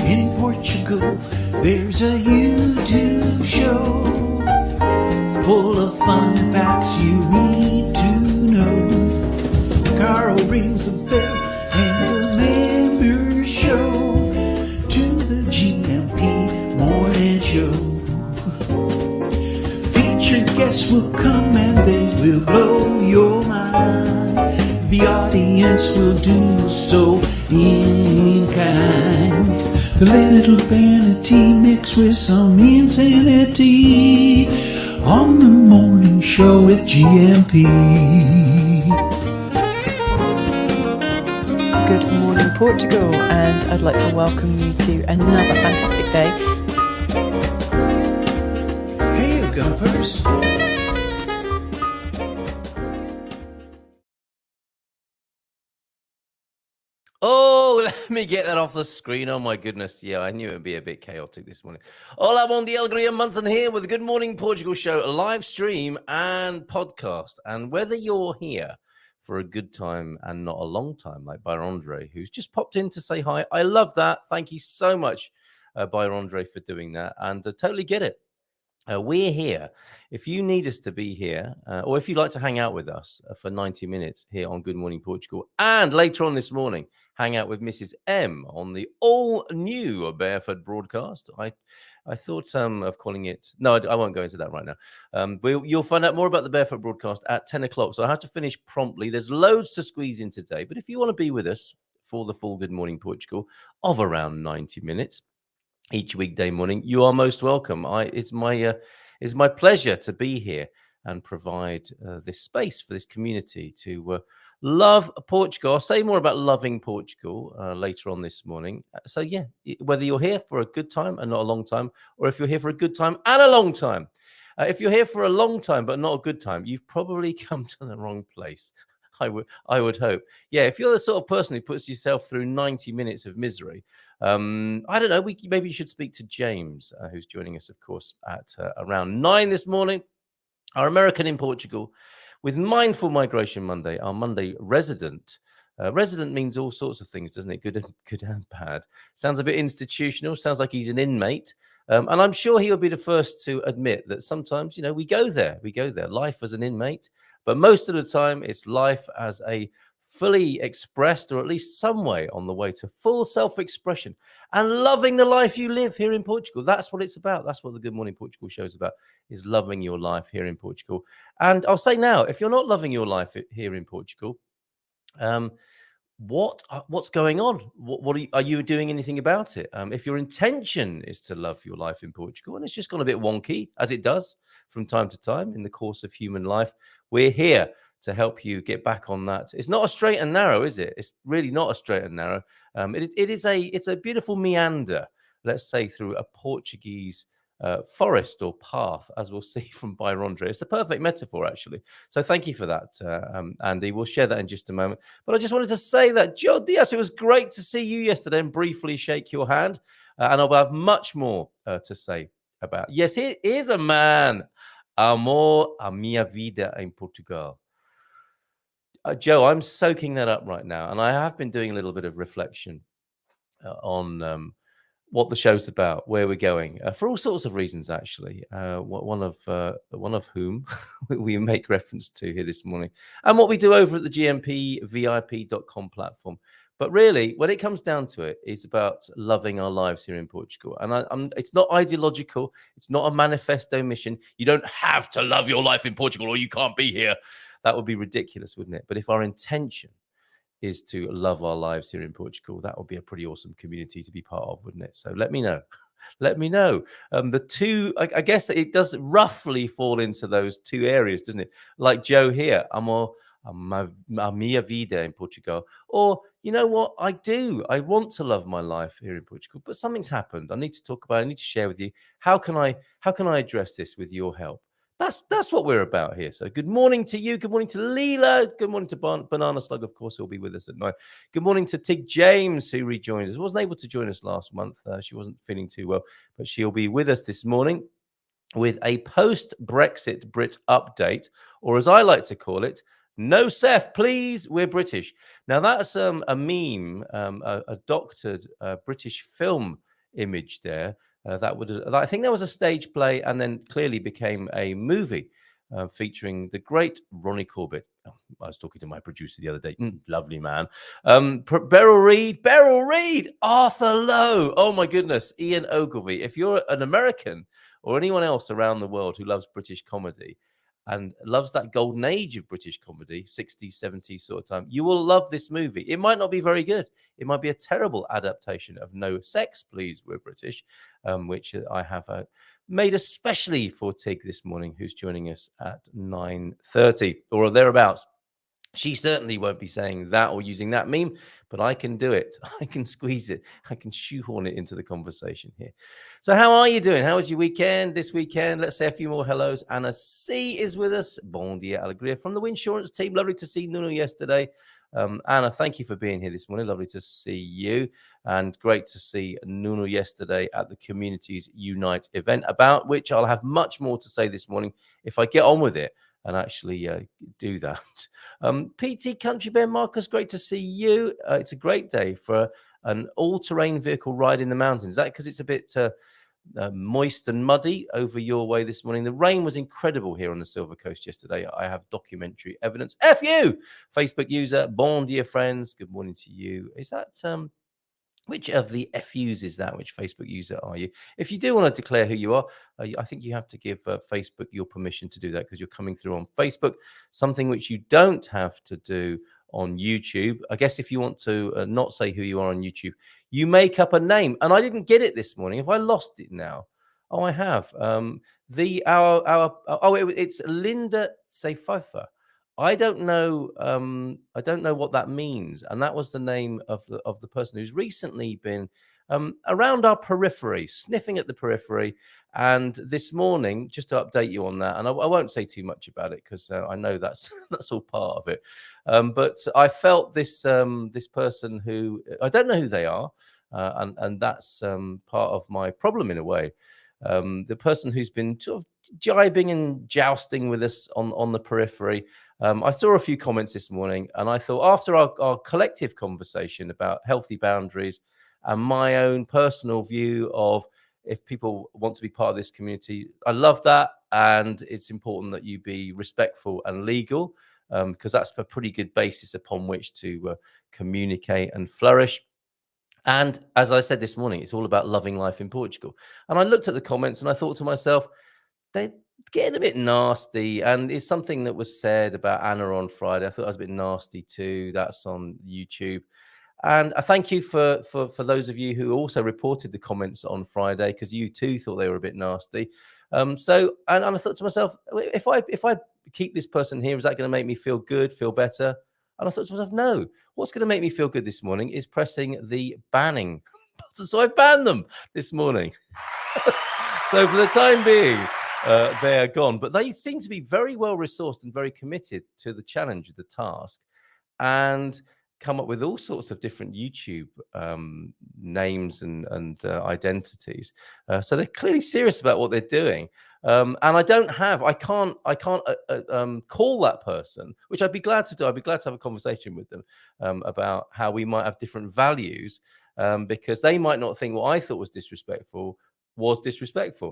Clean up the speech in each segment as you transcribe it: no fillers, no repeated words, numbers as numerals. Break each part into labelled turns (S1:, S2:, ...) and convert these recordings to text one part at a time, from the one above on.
S1: In Portugal, there's a YouTube show full of fun facts you need to know. Carl rings the bell and the members show to the GMP morning show. Featured guests will come and they will blow your mind. The audience will do so in kind. The little vanity mixed with some insanity on the morning show with GMP.
S2: Good morning, Portugal, and I'd like to welcome you to another fantastic day.
S1: Hey, Gumpers.
S3: Oh, let me get that off the screen. Oh, my goodness. Yeah, I knew it would be a bit chaotic this morning. Hola, bon dia, Graham Munson here with the Good Morning Portugal show, a live stream and podcast. And whether you're here for a good time and not a long time, like Byron-Andre, who's just popped in to say hi. I love that. Thank you so much, Byron-Andre, for doing that. And totally get it. We're here. If you need us to be here, or if you'd like to hang out with us for 90 minutes here on Good Morning Portugal, and later on this morning, hang out with Mrs. M on the all-new Barefoot broadcast. I thought of calling it... No, I won't go into that right now. You'll find out more about the Barefoot broadcast at 10 o'clock, so I have to finish promptly. There's loads to squeeze in today, but if you want to be with us for the full Good Morning Portugal of around 90 minutes, each weekday morning, you are most welcome. It's my pleasure to be here and provide this space for this community to love Portugal. I'll say more about loving Portugal later on this morning. So yeah, whether you're here for a good time and not a long time, or if you're here for a good time and a long time, if you're here for a long time but not a good time, you've probably come to the wrong place. I would hope. Yeah, if you're the sort of person who puts yourself through 90 minutes of misery, I don't know, maybe you should speak to James, who's joining us, of course, at around 9 this morning, our American in Portugal, with Mindful Migration Monday, our Monday resident. Resident means all sorts of things, doesn't it? Good and bad. Sounds a bit institutional, sounds like he's an inmate. And I'm sure he'll be the first to admit that sometimes, we go there, life as an inmate. But most of the time, it's life as a fully expressed, or at least some way on the way to full self-expression and loving the life you live here in Portugal. That's what it's about. That's what the Good Morning Portugal show is about, is loving your life here in Portugal. And I'll say now, if you're not loving your life here in Portugal, what's going on? Are you doing anything about it? If your intention is to love your life in Portugal, and it's just gone a bit wonky, as it does from time to time in the course of human life, we're here to help you get back on that. It's not a straight and narrow, is it? It's really not a straight and narrow. It's a beautiful meander, let's say, through a Portuguese forest or path, as we'll see from Byron-Andre. It's the perfect metaphor, actually. So thank you for that, Andy. We'll share that in just a moment. But I just wanted to say that, Joe Diaz, it was great to see you yesterday and briefly shake your hand. And I'll have much more to say about. Yes, he is a man. Amor a minha vida em Portugal. Joe, I'm soaking that up right now. And I have been doing a little bit of reflection on what the show's about, where we're going, for all sorts of reasons, actually. One of whom we make reference to here this morning, and what we do over at the gmpvip.com platform. But really, when it comes down to it, it's about loving our lives here in Portugal. And it's not ideological. It's not a manifesto mission. You don't have to love your life in Portugal or you can't be here. That would be ridiculous, wouldn't it? But if our intention is to love our lives here in Portugal, that would be a pretty awesome community to be part of, wouldn't it? So let me know. Let me know. The two, I guess it does roughly fall into those two areas, doesn't it? Like Joe here, a minha vida in Portugal. Or, you know what? I want to love my life here in Portugal, but something's happened. I need to talk about it. I need to share with you. How can I address this with your help? That's what we're about here. So good morning to you. Good morning to Leela. Good morning to Banana Slug, of course, who'll be with us at 9. Good morning to Tig James, who rejoined us. Wasn't able to join us last month. She wasn't feeling too well, but she'll be with us this morning with a post-Brexit Brit update, or as I like to call it, no Seth, please, we're British. Now that's a meme, a doctored British film image there. I think there was a stage play and then clearly became a movie featuring the great Ronnie Corbett. Oh, I was talking to my producer the other day. Lovely man. Beryl Reid, Arthur Lowe. Oh my goodness, Ian Ogilvy. If you're an American or anyone else around the world who loves British comedy and loves that golden age of British comedy, 60s, 70s sort of time, you will love this movie. It might not be very good. It might be a terrible adaptation of No Sex, Please, We're British, which I have made especially for Tig this morning, who's joining us at 9:30 or thereabouts. She certainly won't be saying that or using that meme, but I can do it. I can squeeze it. I can shoehorn it into the conversation here. So how are you doing? How was your weekend this weekend? Let's say a few more hellos. Anna C is with us. Bon dia, alegria from the Winsurance team. Lovely to see Nuno yesterday. Anna, thank you for being here this morning. Lovely to see you. And great to see Nuno yesterday at the Communities Unite event, about which I'll have much more to say this morning if I get on with it and actually do that. PT Country Bear Marcus, great to see you. It's a great day for an all-terrain vehicle ride in the mountains. Is that because it's a bit moist and muddy over your way this morning? The rain was incredible here on the Silver Coast yesterday. I have documentary evidence. F you, Facebook user. Bon dia, friends. Good morning to you. Is that... which of the FUs is that? Which Facebook user are you? If you do want to declare who you are, I think you have to give Facebook your permission to do that, because you're coming through on Facebook, something which you don't have to do on YouTube. I guess if you want to not say who you are on YouTube, you make up a name. And I didn't get it this morning. Have I lost it now? Oh, I have. It's Linda Seyfifer. I don't know. I don't know what that means, and that was the name of the person who's recently been around our periphery, sniffing at the periphery. And this morning, just to update you on that, and I won't say too much about it because I know that's all part of it. But I felt this this person who I don't know who they are, and that's part of my problem in a way. The person who's been sort of jibing and jousting with us on the periphery. I saw a few comments this morning, and I thought after our collective conversation about healthy boundaries and my own personal view of if people want to be part of this community, I love that. And it's important that you be respectful and legal, because that's a pretty good basis upon which to communicate and flourish. And as I said this morning, it's all about loving life in Portugal. And I looked at the comments and I thought to myself, they're getting a bit nasty. And it's something that was said about Anna on Friday. I thought I was a bit nasty too. That's on YouTube. And I thank you for those of you who also reported the comments on Friday, because you too thought they were a bit nasty. So I thought to myself, if I keep this person here, is that going to make me feel good, feel better? And I thought to myself, no. What's going to make me feel good this morning is pressing the banning button. So I banned them this morning. So for the time being, they are gone. But they seem to be very well resourced and very committed to the challenge, the task, and come up with all sorts of different YouTube names and identities. So they're clearly serious about what they're doing. And I can't call that person, which I'd be glad to do. I'd be glad to have a conversation with them about how we might have different values, because they might not think what I thought was disrespectful,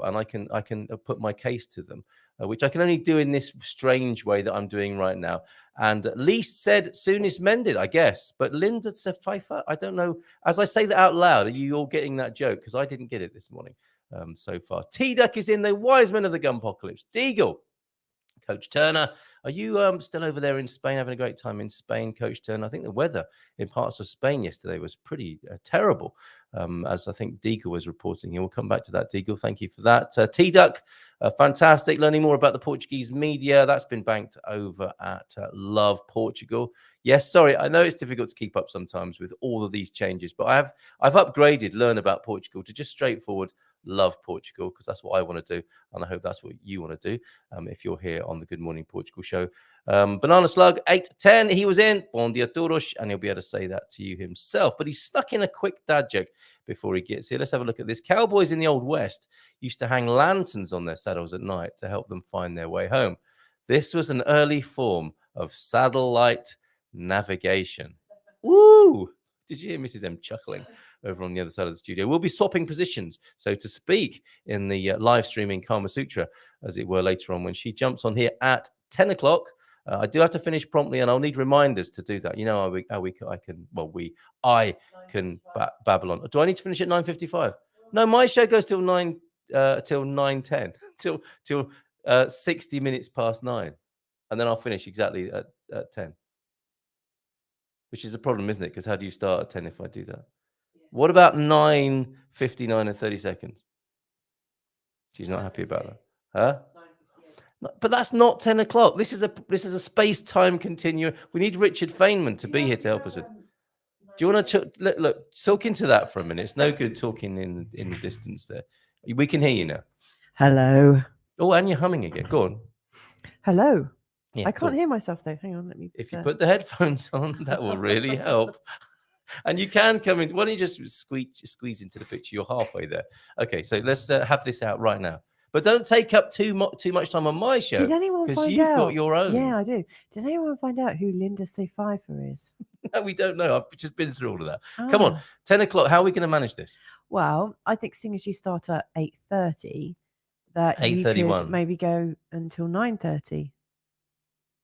S3: and I can put my case to them, which I can only do in this strange way that I'm doing right now. And at least said soon is mended, I guess. But Linda Sefaifa, I don't know. As I say that out loud, are you all getting that joke? Because I didn't get it this morning so far. T-Duck is in, the wise men of the Gunpocalypse. Deagle. Coach Turner, are you still over there in Spain, having a great time in Spain, Coach Turner? I think the weather in parts of Spain yesterday was pretty terrible, as I think Deagle was reporting here. We'll come back to that, Deagle. Thank you for that. T-Duck, fantastic. Learning more about the Portuguese media. That's been banked over at Love Portugal. Yes, sorry, I know it's difficult to keep up sometimes with all of these changes, but I've upgraded Learn About Portugal to just straightforward love Portugal, because that's what I want to do. And I hope that's what you want to do if you're here on the Good Morning Portugal show. Banana Slug, 810, he was in. Bom dia todos, and he'll be able to say that to you himself. But he's stuck in a quick dad joke before he gets here. Let's have a look at this. Cowboys in the Old West used to hang lanterns on their saddles at night to help them find their way home. This was an early form of satellite navigation. Woo! Did you hear Mrs. M chuckling over on the other side of the studio? We'll be swapping positions, so to speak, in the live streaming Kama Sutra, as it were, later on when she jumps on here at 10 o'clock. I do have to finish promptly, and I'll need reminders to do that. You know I can babble on. Do I need to finish at 9:55? No, my show goes till 9:10, till 60 minutes past 9, and then I'll finish exactly at 10. Which is a problem, isn't it? Because how do you start at 10 if I do that? Yeah. What about 9:59 and 30 seconds? She's not happy about that. Huh? No, but that's not 10 o'clock. This is a space-time continuum. We need Richard Feynman to be here to help us with. Do you want to look talk into that for a minute? It's no good talking in the distance there. We can hear you now.
S2: Hello.
S3: Oh, and you're humming again. Go on.
S2: Hello.
S3: Yeah,
S2: I can't hear myself though. Hang on, let me.
S3: If you put the headphones on, that will really help. And you can come in. Why don't you just squeeze into the picture? You're halfway there. Okay, so let's have this out right now. But don't take up too much time on my show.
S2: Did anyone find out?
S3: Because you've got your own.
S2: Yeah, I do. Did anyone find out who Linda Pfeiffer is?
S3: No, we don't know. I've just been through all of that. Oh. Come on, 10 o'clock. How are we going to manage this?
S2: Well, I think seeing as you start at 8:30, that 8:31. You could maybe go until 9:30.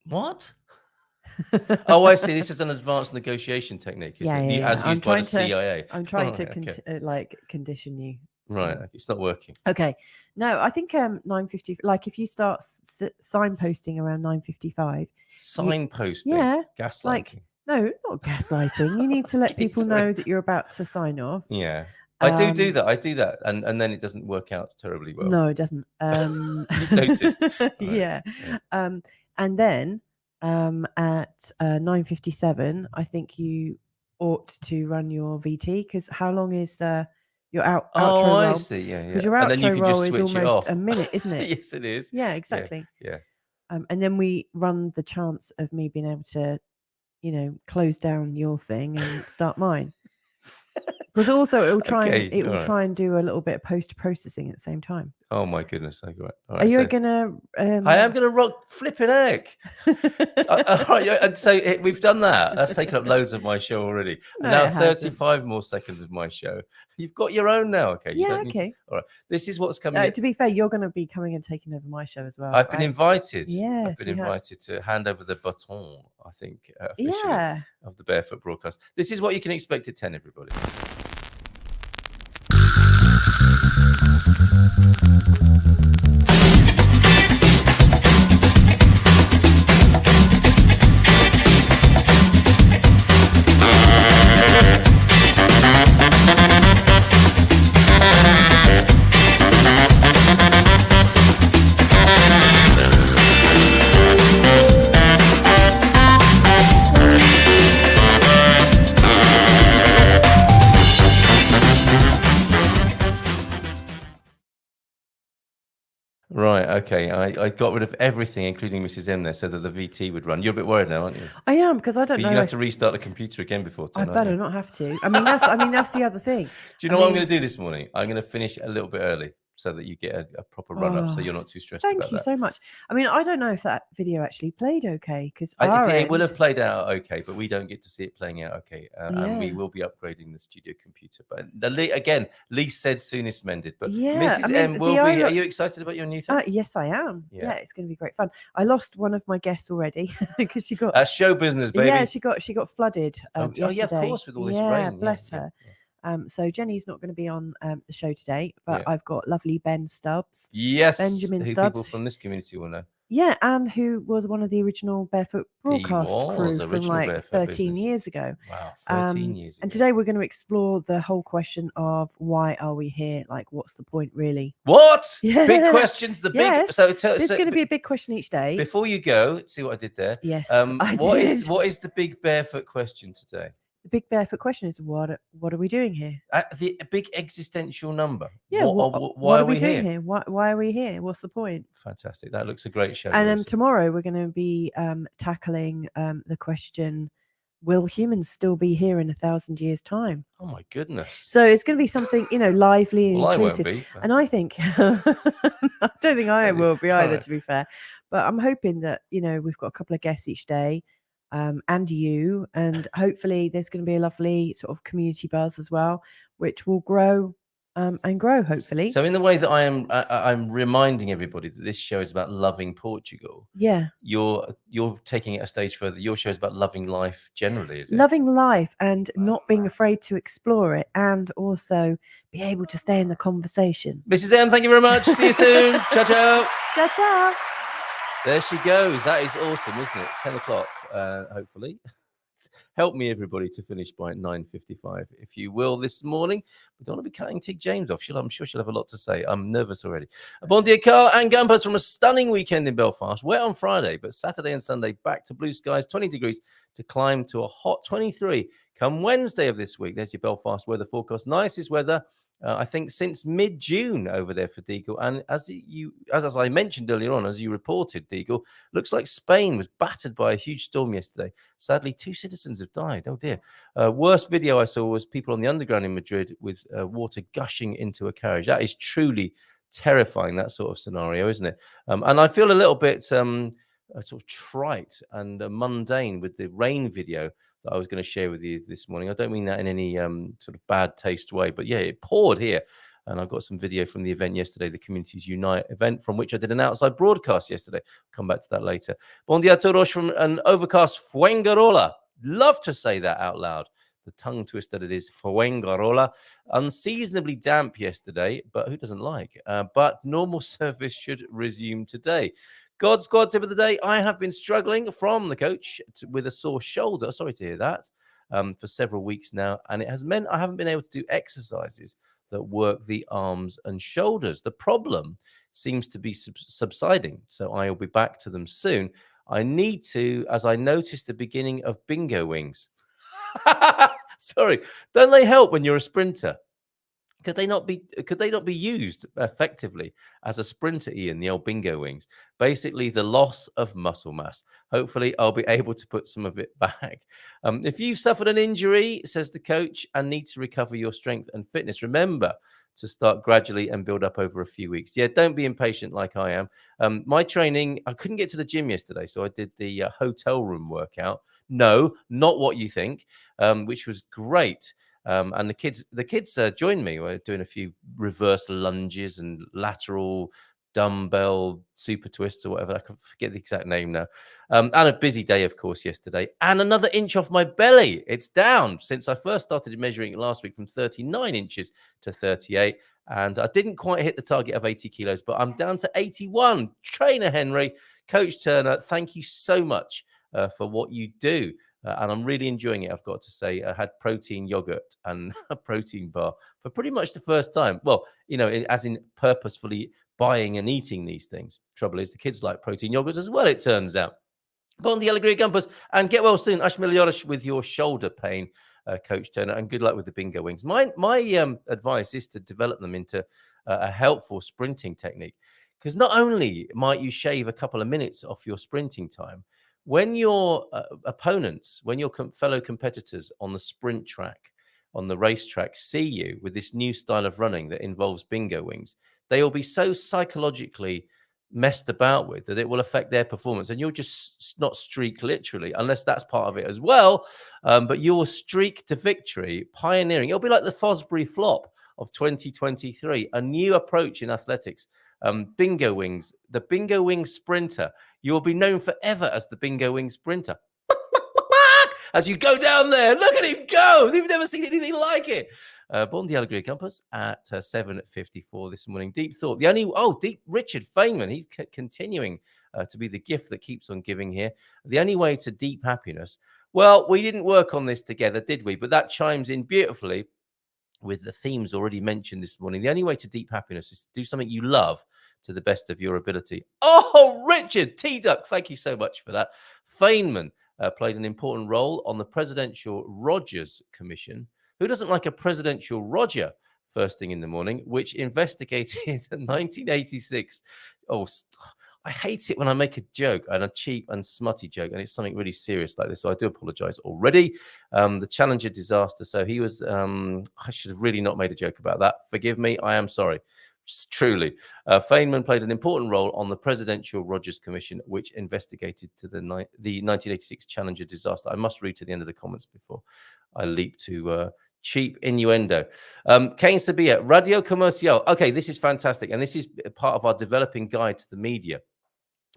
S3: What? Oh, I see. This is an advanced negotiation technique, isn't it?
S2: Yeah.
S3: As used by the CIA.
S2: I'm trying to condition you.
S3: Right. It's not working.
S2: Okay. No, I think 9:50. Like if you start signposting around 9:55.
S3: Signposting.
S2: Yeah.
S3: Gaslighting.
S2: Like, no, not gaslighting. You need to let people know that you're about to sign off.
S3: Yeah. I do that. I do that, and then it doesn't work out terribly well.
S2: No, it doesn't.
S3: You've noticed. Right.
S2: Yeah. And then at 9:57, I think you ought to run your VT, because how long is your outro roll?
S3: Oh, I see. Yeah.
S2: Because your outro roll is almost a minute, isn't it?
S3: Yes, it is.
S2: Yeah, exactly.
S3: Yeah.
S2: And then we run the chance of me being able to, close down your thing and start mine. Because also it will try and do a little bit of post-processing at the same time.
S3: Oh my goodness! All right,
S2: Are you gonna?
S3: I am gonna rock flipping heck. All right, and so we've done that. That's taken up loads of my show already.
S2: No,
S3: and now 35 more seconds of my show. You've got your own now, okay?
S2: Yeah, okay.
S3: All right. This is what's coming.
S2: To be fair, you're going to be coming and taking over my show as well.
S3: I've been invited.
S2: Yes,
S3: I've been invited to hand over the baton, I think, officially, of the Barefoot broadcast. This is what you can expect at 10, everybody. Right, okay. I got rid of everything, including Mrs. M there, so that the VT would run. You're a bit worried now, aren't you?
S2: I am, because I don't know.
S3: You have to restart the computer again before 10.
S2: I better not have to. I mean, that's the other thing.
S3: Do you know what I'm going to do this morning? I'm going to finish a little bit early, so that you get a proper run-up, so you're not too stressed about that.
S2: Thank you so much. I mean, I don't know if that video actually played okay, because
S3: it will have played out okay, but we don't get to see it playing out okay. And we will be upgrading the studio computer. But again, least said, soonest mended. But Mrs. M will be. Are you excited about your new thing?
S2: Yes, I am. Yeah, it's going to be great fun. I lost one of my guests already because she got
S3: show business, baby.
S2: Yeah, she got flooded.
S3: Yesterday. Yeah, of course, with all this rain.
S2: Yeah, bless her. Yeah. So Jenny's not going to be on the show today, but I've got lovely Ben Stubbs.
S3: Yes,
S2: Benjamin Stubbs.
S3: People from this community will know.
S2: Yeah, and who was one of the original Barefoot broadcast crew from like 13 years ago.
S3: Wow, 13 years ago.
S2: And today we're going to explore the whole question of why are we here? Like, what's the point, really?
S3: What?
S2: Yeah.
S3: Big questions. The big.
S2: Yes. There's going to be a big question each day.
S3: Before you go, see what I did there.
S2: Yes, I did.
S3: What is the big Barefoot question today?
S2: the big barefoot question is, what are we doing here?
S3: The big existential number.
S2: Yeah.
S3: Why are we
S2: doing here? Why are we here? What's the point?
S3: Fantastic. That looks a great show.
S2: And tomorrow we're going to be tackling the question, will humans still be here in 1,000 years' time?
S3: Oh my goodness.
S2: So it's going to be something, lively and inclusive.
S3: I won't be,
S2: and I think, I don't think I will be either, right, to be fair. But I'm hoping that, we've got a couple of guests each day, and you, and hopefully there's going to be a lovely sort of community buzz as well, which will grow and grow, hopefully.
S3: So in the way that I'm reminding everybody that this show is about loving Portugal.
S2: Yeah.
S3: You're taking it a stage further. Your show is about loving life generally, is it?
S2: Loving life and not being afraid to explore it, and also be able to stay in the conversation.
S3: Mrs. M, thank you very much. See you soon. Ciao, ciao.
S2: Ciao, ciao.
S3: There she goes. That is awesome, isn't it? 10 o'clock, hopefully. Help me, everybody, to finish by 9:55, if you will, this morning. We don't want to be cutting Tig James off. I'm sure she'll have a lot to say. I'm nervous already. Bon dia, Carl and Gumpers, from a stunning weekend in Belfast. Wet on Friday, but Saturday and Sunday back to blue skies, 20 degrees to climb to a hot 23. Come Wednesday of this week, there's your Belfast weather forecast. Nicest weather, I think, since mid-June over there for Deagle. And as I mentioned earlier on, as you reported, Deagle, looks like Spain was battered by a huge storm yesterday. Sadly, 2 citizens have died. Oh, dear. Worst video I saw was people on the underground in Madrid with water gushing into a carriage. That is truly terrifying, that sort of scenario, isn't it? And I feel a little bit sort of trite and mundane with the rain video that I was going to share with you this morning. I don't mean that in any sort of bad taste way, but yeah, it poured here. And I've got some video from the event yesterday, the Communities Unite event, from which I did an outside broadcast yesterday. Come back to that later. Bon dia a todos from an overcast Fuengirola. Love to say that out loud. The tongue twister that is Fuengirola. Unseasonably damp yesterday, but who doesn't like? But normal service should resume today. God's squad tip of the day. I have been struggling from the coach with a sore shoulder. Sorry to hear that. For several weeks now. And it has meant I haven't been able to do exercises that work the arms and shoulders. The problem seems to be subsiding. So I will be back to them soon. I need to, as I noticed the beginning of bingo wings. Sorry. Don't they help when you're a sprinter? Could they not be used effectively as a sprinter, Ian, the old bingo wings? Basically, the loss of muscle mass. Hopefully, I'll be able to put some of it back. If you've suffered an injury, says the coach, and need to recover your strength and fitness, remember to start gradually and build up over a few weeks. Yeah, don't be impatient like I am. My training, I couldn't get to the gym yesterday, so I did the hotel room workout. No, not what you think, which was great. And the kids joined me. We're doing a few reverse lunges and lateral dumbbell super twists or whatever. I can forget the exact name now. And a busy day, of course, yesterday. And another inch off my belly. It's down since I first started measuring it last week from 39 inches to 38. And I didn't quite hit the target of 80 kilos, but I'm down to 81. Trainer Henry, Coach Turner, thank you so much for what you do. And I'm really enjoying it, I've got to say. I had protein yogurt and a protein bar for pretty much the first time. Well, as in purposefully buying and eating these things. Trouble is, the kids like protein yogurts as well, it turns out. Bon dia, alegria, gumpers, and get well soon. Ash Milioris with your shoulder pain, Coach Turner, and good luck with the bingo wings. My advice is to develop them into a helpful sprinting technique, because not only might you shave a couple of minutes off your sprinting time, when your opponents, when your fellow competitors on the sprint track, on the racetrack, see you with this new style of running that involves bingo wings, they will be so psychologically messed about with that it will affect their performance. And you'll just not streak literally, unless that's part of it as well. But you will streak to victory, pioneering. It'll be like the Fosbury flop of 2023, a new approach in athletics. Bingo wings, the bingo wing sprinter. You will be known forever as the bingo wing sprinter. As you go down there, look at him go. You've never seen anything like it. Bon dia, alegria, campus at 7:54 this morning. Deep thought. Deep Richard Feynman. He's continuing to be the gift that keeps on giving here. The only way to deep happiness. Well, we didn't work on this together, did we? But that chimes in beautifully with the themes already mentioned this morning. The only way to deep happiness is to do something you love to the best of your ability. Oh, Richard T. Duck, thank you so much for that. Feynman, played an important role on the Presidential Rogers Commission. Who doesn't like a presidential Roger first thing in the morning, which investigated the 1986. I hate it when I make a joke, and a cheap and smutty joke, and it's something really serious like this. So I do apologize already. The Challenger disaster. So he was, I should have really not made a joke about that. Forgive me. I am sorry. Truly. Feynman played an important role on the Presidential Rogers Commission, which investigated to the 1986 Challenger disaster. I must read to the end of the comments before I leap to cheap innuendo. Kane Sabia, Radio Comercial. Okay, this is fantastic. And this is part of our developing guide to the media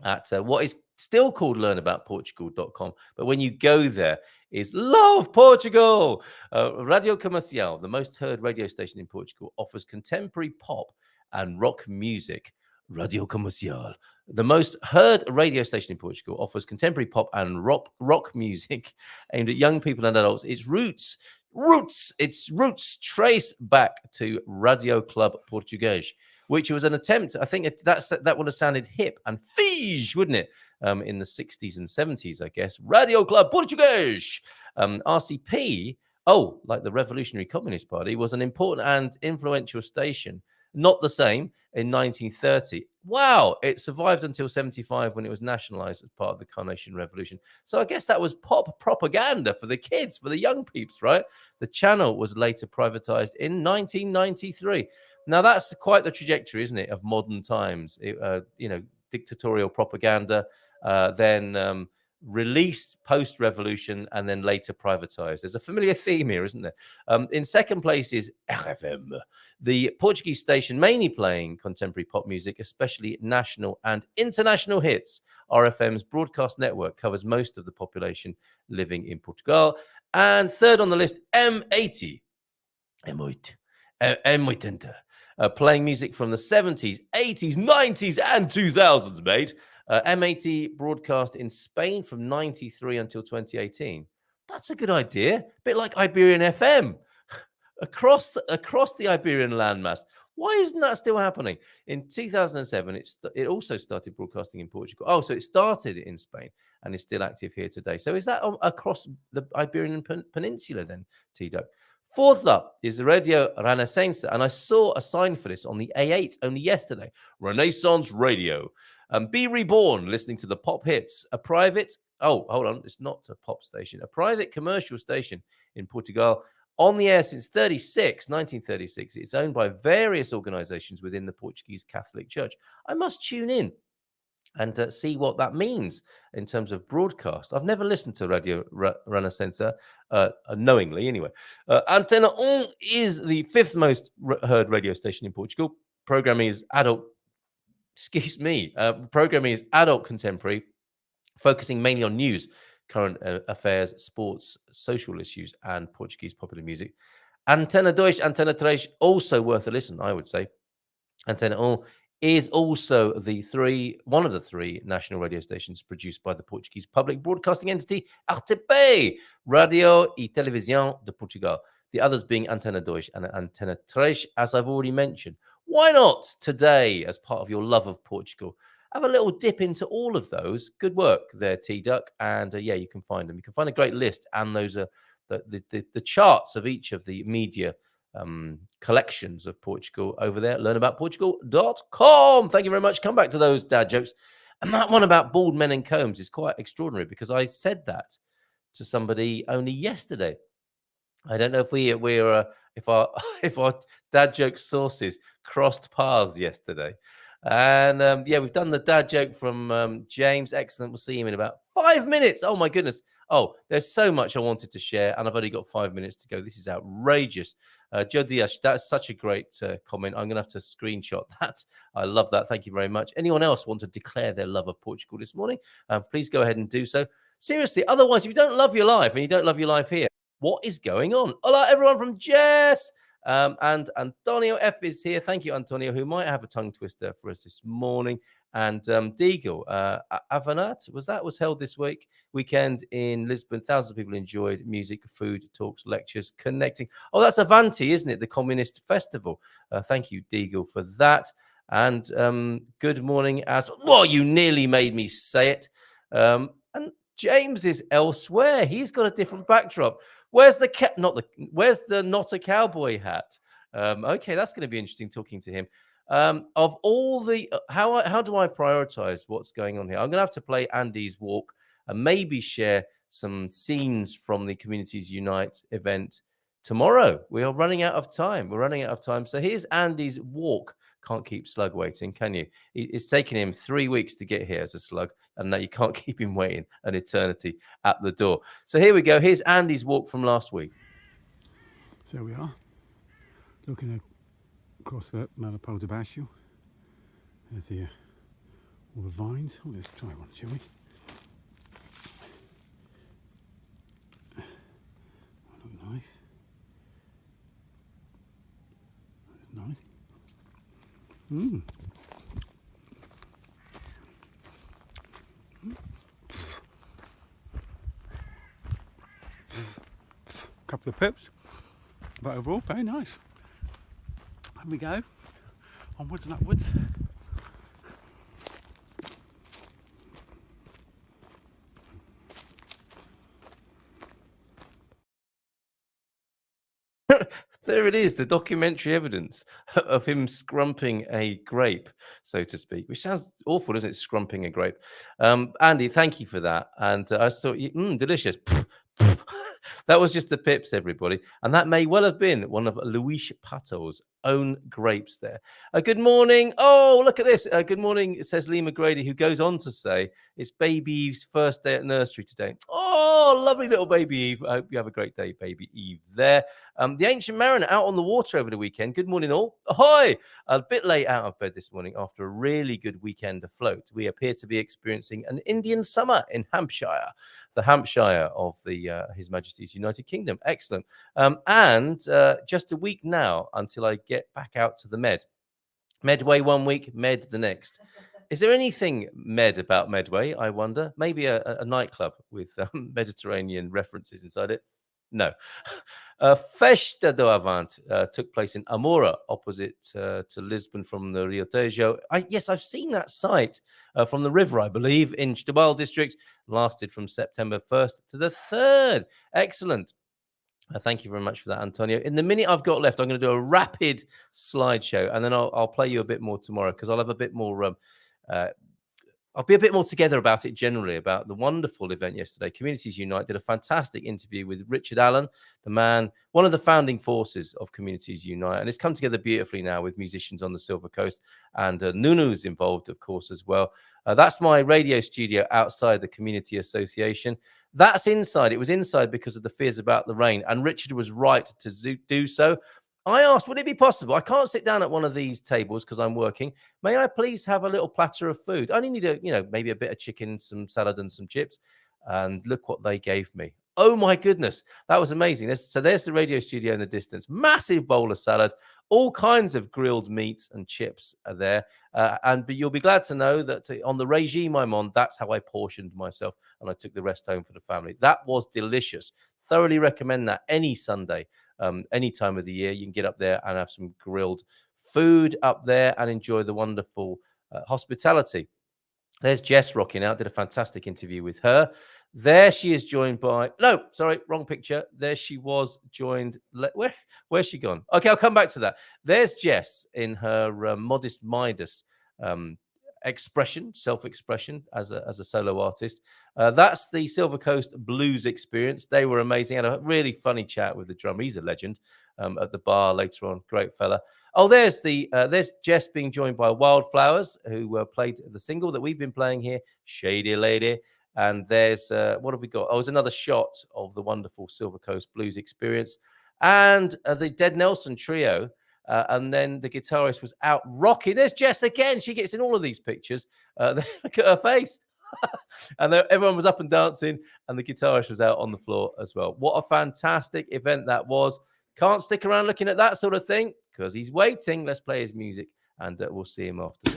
S3: at what is still called learnaboutportugal.com. But when you go there, is Love Portugal. Radio Comercial, the most heard radio station in Portugal, offers contemporary pop and rock music. Radio Comercial, the most heard radio station in Portugal, offers contemporary pop and rock music aimed at young people and adults. Its roots trace back to Radio Club Português, which was an attempt. I think that would have sounded hip and fige, wouldn't it? In the 60s and 70s, I guess. Radio Club Português. RCP, like the Revolutionary Communist Party, was an important and influential station. Not the same in 1930. Wow, it survived until 75 when it was nationalized as part of the Carnation Revolution. So I guess that was pop propaganda for the kids, for the young peeps, right? The channel was later privatized in 1993. Now that's quite the trajectory, isn't it, of modern times? Dictatorial propaganda, then released post-revolution, and then later privatized. There's a familiar theme here, isn't there? In second place is RFM, the Portuguese station mainly playing contemporary pop music, especially national and international hits. RFM's broadcast network covers most of the population living in Portugal. And third on the list, M80. Playing music from the 70s, 80s, 90s, and 2000s, mate. M80 broadcast in Spain from 93 until 2018. That's a good idea. A bit like Iberian FM across the Iberian landmass. Why isn't that still happening? In 2007, it also started broadcasting in Portugal. Oh, so it started in Spain and is still active here today. So is that across the Iberian Peninsula then, T-Duck? Fourth up is Radio Renaissance, and I saw a sign for this on the A8 only yesterday. Renaissance Radio. Be reborn, listening to the pop hits. A private, it's not a pop station, a private commercial station in Portugal. On the air since 1936. It's owned by various organizations within the Portuguese Catholic Church. I must tune in and see what that means in terms of broadcast. I've never listened to Radio Renaissance, knowingly anyway. Antena 1 is the fifth most heard radio station in Portugal. Programming is adult contemporary, focusing mainly on news, current affairs, sports, social issues, and Portuguese popular music. Antena 2, Antena 3, also worth a listen, I would say. Antena 1 is also one of the three national radio stations produced by the Portuguese public broadcasting entity RTP, Radio e Televisão de Portugal. The others being Antena 2 and Antena 3, as I've already mentioned. Why not today, as part of your love of Portugal, have a little dip into all of those? Good work there, T-Duck. And you can find them. You can find a great list, and those are the charts of each of the media collections of Portugal over there. Learnaboutportugal.com. Thank you very much. Come back to those dad jokes. And that one about bald men and combs is quite extraordinary, because I said that to somebody only yesterday. I don't know if our dad joke sources crossed paths yesterday. And we've done the dad joke from James. Excellent. We'll see him in about 5 minutes. Oh my goodness. Oh, there's so much I wanted to share, and I've only got 5 minutes to go. This is outrageous. Joe Diaz, that's such a great comment. I'm going to have to screenshot that. I love that. Thank you very much. Anyone else want to declare their love of Portugal this morning? Please go ahead and do so. Seriously, otherwise, if you don't love your life and you don't love your life here, what is going on? Hola, everyone from Jess. And Antonio F is here. Thank you, Antonio, who might have a tongue twister for us this morning. And Deagle, Avanat, was held this weekend in Lisbon. Thousands of people enjoyed music, food, talks, lectures, connecting. Oh, that's Avanti, isn't it? The Communist Festival. Thank you, Deagle, for that. And good morning. You nearly made me say it. And James is elsewhere. He's got a different backdrop. Where's the not a cowboy hat? Okay, that's going to be interesting talking to him. Of all the how do I prioritize what's going on here? I'm going to have to play Andy's walk and maybe share some scenes from the Communities Unite event tomorrow. We are running out of time. We're running out of time. So here's Andy's walk. Can't keep Slug waiting, can you? It's taken him 3 weeks to get here as a Slug, and now you can't keep him waiting an eternity at the door. So here we go. Here's Andy's walk from last week.
S4: So we are looking across the Malapalda Bashu. There's all the vines. Oh, let's try one, shall we? Look nice. That's nice. Couple of pips, but overall very nice. And we go onwards and upwards.
S3: There it is, the documentary evidence of him scrumping a grape, so to speak, which sounds awful, doesn't it? Scrumping a grape. Andy, thank you for that. And I thought, delicious. That was just the pips, everybody. And that may well have been one of Luis Pato's own grapes there. Good morning. Oh, look at this. Good morning, says Lee McGrady, who goes on to say it's Baby Eve's first day at nursery today. Oh, lovely little Baby Eve. I hope you have a great day, Baby Eve there. The Ancient Mariner out on the water over the weekend. Good morning, all. Ahoy! A bit late out of bed this morning after a really good weekend afloat. We appear to be experiencing an Indian summer in Hampshire, the Hampshire of the His Majesty's United Kingdom. Excellent. And just a week now until I get back out to the Med. Medway 1 week, Med the next. Is there anything Med about Medway, I wonder? Maybe a nightclub with Mediterranean references inside it? No. Festa do Avante took place in Amora, opposite to Lisbon from the Rio Tejo. Yes, I've seen that site from the river, I believe, in Setúbal district. Lasted from September 1st to the 3rd. Excellent. Thank you very much for that, Antonio. In the minute I've got left, I'm going to do a rapid slideshow, and then I'll play you a bit more tomorrow because I'll have a bit more... I'll be a bit more together about it generally, about the wonderful event yesterday. Communities Unite did a fantastic interview with Richard Allen, the man, one of the founding forces of Communities Unite. And it's come together beautifully now with musicians on the Silver Coast. And Nunu's involved, of course, as well. That's my radio studio outside the Community Association. That's inside. It was inside because of the fears about the rain. And Richard was right to do so. I asked, would it be possible? I can't sit down at one of these tables because I'm working. May I please have a little platter of food? I only need maybe a bit of chicken, some salad and some chips. And look what they gave me. Oh my goodness. That was amazing. There's the radio studio in the distance. Massive bowl of salad. All kinds of grilled meats and chips are there. But you'll be glad to know that on the regime I'm on, that's how I portioned myself. And I took the rest home for the family. That was delicious. Thoroughly recommend that any Sunday. Any time of the year, you can get up there and have some grilled food up there and enjoy the wonderful hospitality. There's Jess rocking out. Did a fantastic interview with her. There she is joined by... No, sorry, wrong picture. There she was joined... Where's she gone? Okay, I'll come back to that. There's Jess in her modest Midas self-expression as a solo artist. That's the Silver Coast Blues Experience. They were amazing. Had a really funny chat with the drummer. He's a legend at the bar later on. Great fella. Oh, there's Jess being joined by Wildflowers, who played the single that we've been playing here, Shady Lady. And there's, what have we got? Oh, there's another shot of the wonderful Silver Coast Blues Experience. And the Dead Nelson Trio. And then the guitarist was out rocking. There's Jess again. She gets in all of these pictures. Look at her face. And everyone was up and dancing. And the guitarist was out on the floor as well. What a fantastic event that was. Can't stick around looking at that sort of thing because he's waiting. Let's play his music and we'll see him after this.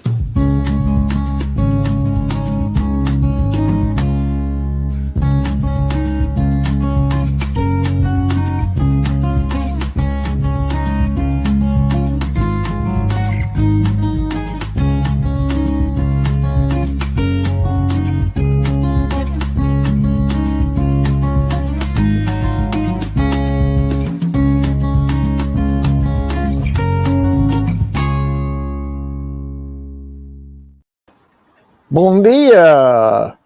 S5: Bom dia!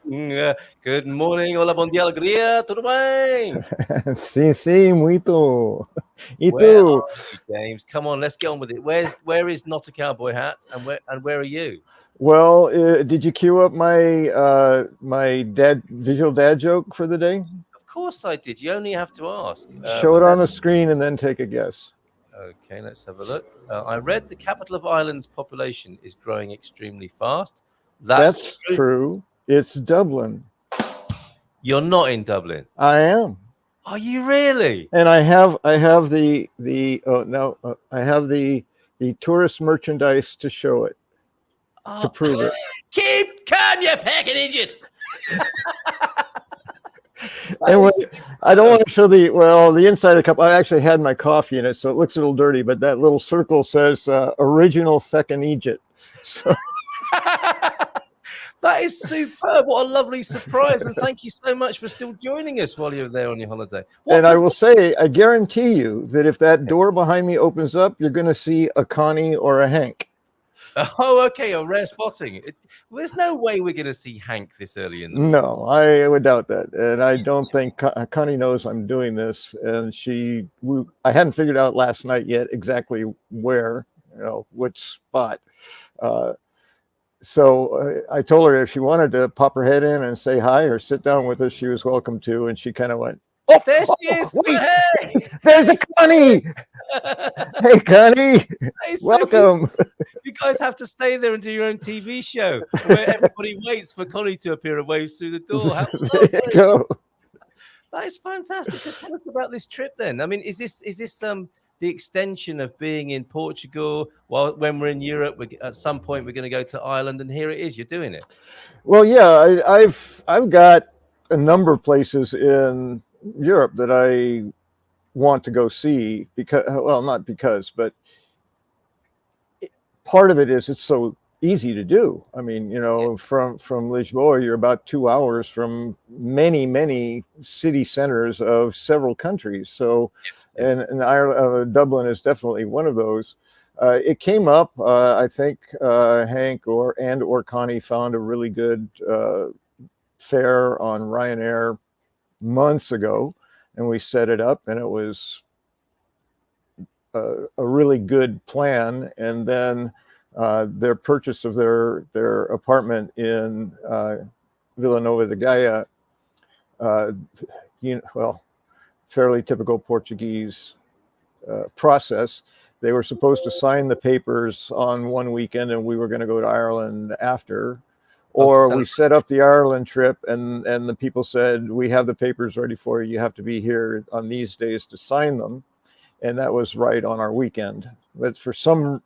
S3: Good morning, hola, bom dia, alegria, tudo bem?
S5: Sim, sim, muito. E
S3: Where
S5: tu?
S3: are you, James? Come on, let's get on with it. Where is Not a Cowboy Hat, and where are you?
S5: Well, did you queue up my my visual dad joke for the day?
S3: Of course I did. You only have to ask.
S5: Show it on the screen and then take a guess.
S3: Okay, let's have a look. I read the capital of Ireland's population is growing extremely fast. That's
S5: true. It's Dublin.
S3: You're not in Dublin.
S5: I am.
S3: Are you really?
S5: And I have the I have the tourist merchandise to show it, to prove it.
S3: Keep calm, you fucking idiot.
S5: And I don't want to show the inside of the cup. I actually had my coffee in it, so it looks a little dirty, but that little circle says original feckin' Egypt. So.
S3: That is superb. What a lovely surprise. And thank you so much for still joining us while you're there on your holiday.
S5: I will say, I guarantee you that if that door behind me opens up, you're going to see a Connie or a Hank.
S3: Oh, okay. A rare spotting. There's no way we're going to see Hank this early in the morning.
S5: No, I would doubt that. And I don't think Connie knows I'm doing this. And I hadn't figured out last night yet exactly where, which spot. So I told her if she wanted to pop her head in and say hi or sit down with us, she was welcome to. And she kind of went, "Oh,
S3: there she is!
S5: Wait,
S3: hey!
S5: There's a Connie! Hey, Connie, welcome."
S3: So you guys have to stay there and do your own TV show where everybody waits for Connie to appear and waves through the door. How
S5: there you go.
S3: That is fantastic. So tell us about this trip then. I mean, is this the extension of being in Portugal when we're in Europe? At some point we're going to go to Ireland, and here it is. You're doing it.
S5: Well, yeah, I've got a number of places in Europe that I want to go see but part of it is it's so easy to do. I mean, from Lisboa, you're about 2 hours from many city centers of several countries. So, yes. And Ireland, Dublin is definitely one of those. It came up. I think Hank or Connie found a really good fare on Ryanair months ago, and we set it up, and it was a really good plan. And then their purchase of their apartment in Villanova de Gaia, fairly typical Portuguese process. They were supposed to sign the papers on one weekend, and we were going to go to Ireland after. Or we set up the Ireland trip, and the people said, "We have the papers ready for you. You have to be here on these days to sign them." And that was right on our weekend. But for some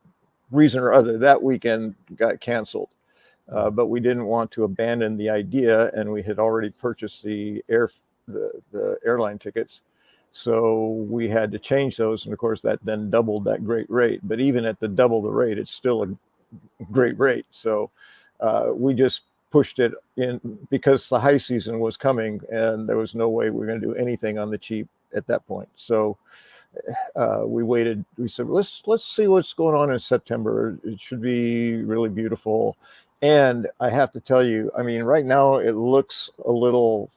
S5: reason or other, that weekend got canceled. But we didn't want to abandon the idea, and we had already purchased the airline tickets. So we had to change those. And of course, that then doubled that great rate. But even at the double the rate, it's still a great rate. So we just pushed it in because the high season was coming, and there was no way we were going to do anything on the cheap at that point. So we waited. We said, let's see what's going on in September. It should be really beautiful. And I have to tell you, I mean, right now it looks a little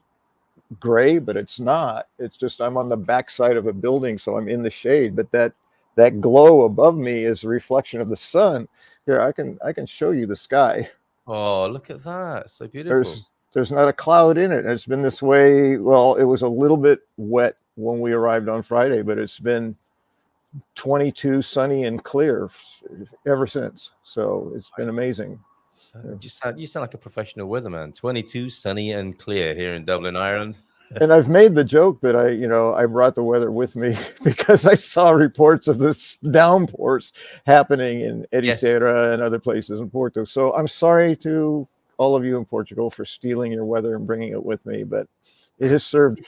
S5: gray, but it's not. It's just I'm on the backside of a building, so I'm in the shade. But that glow above me is a reflection of the sun. Here, I can show you the sky.
S3: Oh, look at that! So beautiful.
S5: There's not a cloud in it. It's been this way. Well, it was a little bit wet when we arrived on Friday, but it's been 22 sunny and clear ever since. So it's been amazing.
S3: You sound like a professional weatherman. 22 sunny and clear here in Dublin, Ireland.
S5: And I've made the joke that I brought the weather with me because I saw reports of this downpours happening in Ericeira and other places in Porto. So I'm sorry to all of you in Portugal for stealing your weather and bringing it with me, but it has served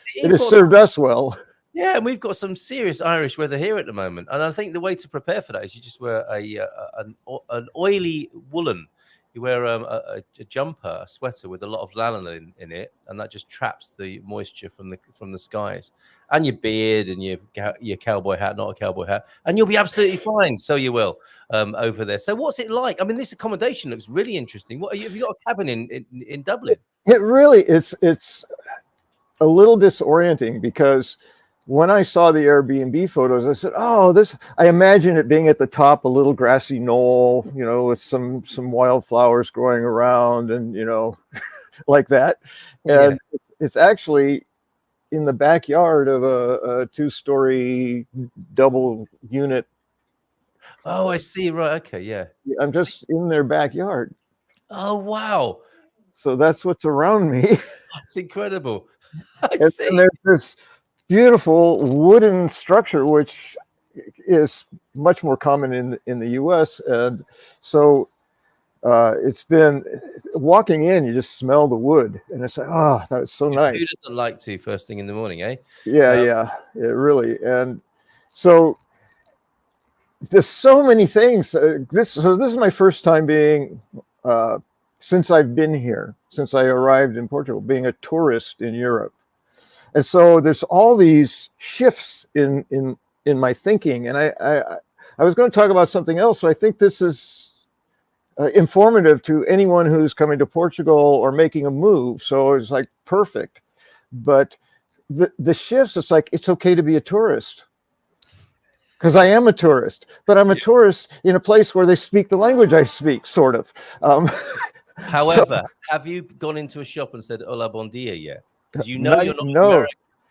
S5: us well.
S3: Yeah, and we've got some serious Irish weather here at the moment. And I think the way to prepare for that is you just wear an oily woolen. You wear a jumper, a sweater with a lot of lanolin in it, and that just traps the moisture from the skies. And your beard and your cowboy hat, not a cowboy hat, and you'll be absolutely fine. So you will over there. So what's it like? I mean, this accommodation looks really interesting. Have you got a cabin in Dublin?
S5: It really it's a little disorienting, because when I saw the Airbnb photos, I said, "Oh, I imagine it being at the top, a little grassy knoll, with some wildflowers growing around, and like that." And it's actually in the backyard of a 2-story double unit.
S3: Oh, I see. Right. Okay. Yeah.
S5: I'm just in their backyard.
S3: Oh, wow.
S5: So that's what's around me.
S3: That's incredible.
S5: And there's this beautiful wooden structure, which is much more common in the US. And so it's been walking in, you just smell the wood, and it's like, oh, that was so nice.
S3: Who doesn't like to first thing in the morning, eh?
S5: Yeah, it really. And so there's so many things. This is my first time being, since I've been here, since I arrived in Portugal, being a tourist in Europe. And so there's all these shifts in my thinking. And I was going to talk about something else, but I think this is informative to anyone who's coming to Portugal or making a move. So it's like perfect. But the shifts, it's like, it's okay to be a tourist. Because I am a tourist, but I'm a tourist in a place where they speak the language I speak, sort of.
S3: However, have you gone into a shop and said "Hola, bon dia" yet? Because you're not American.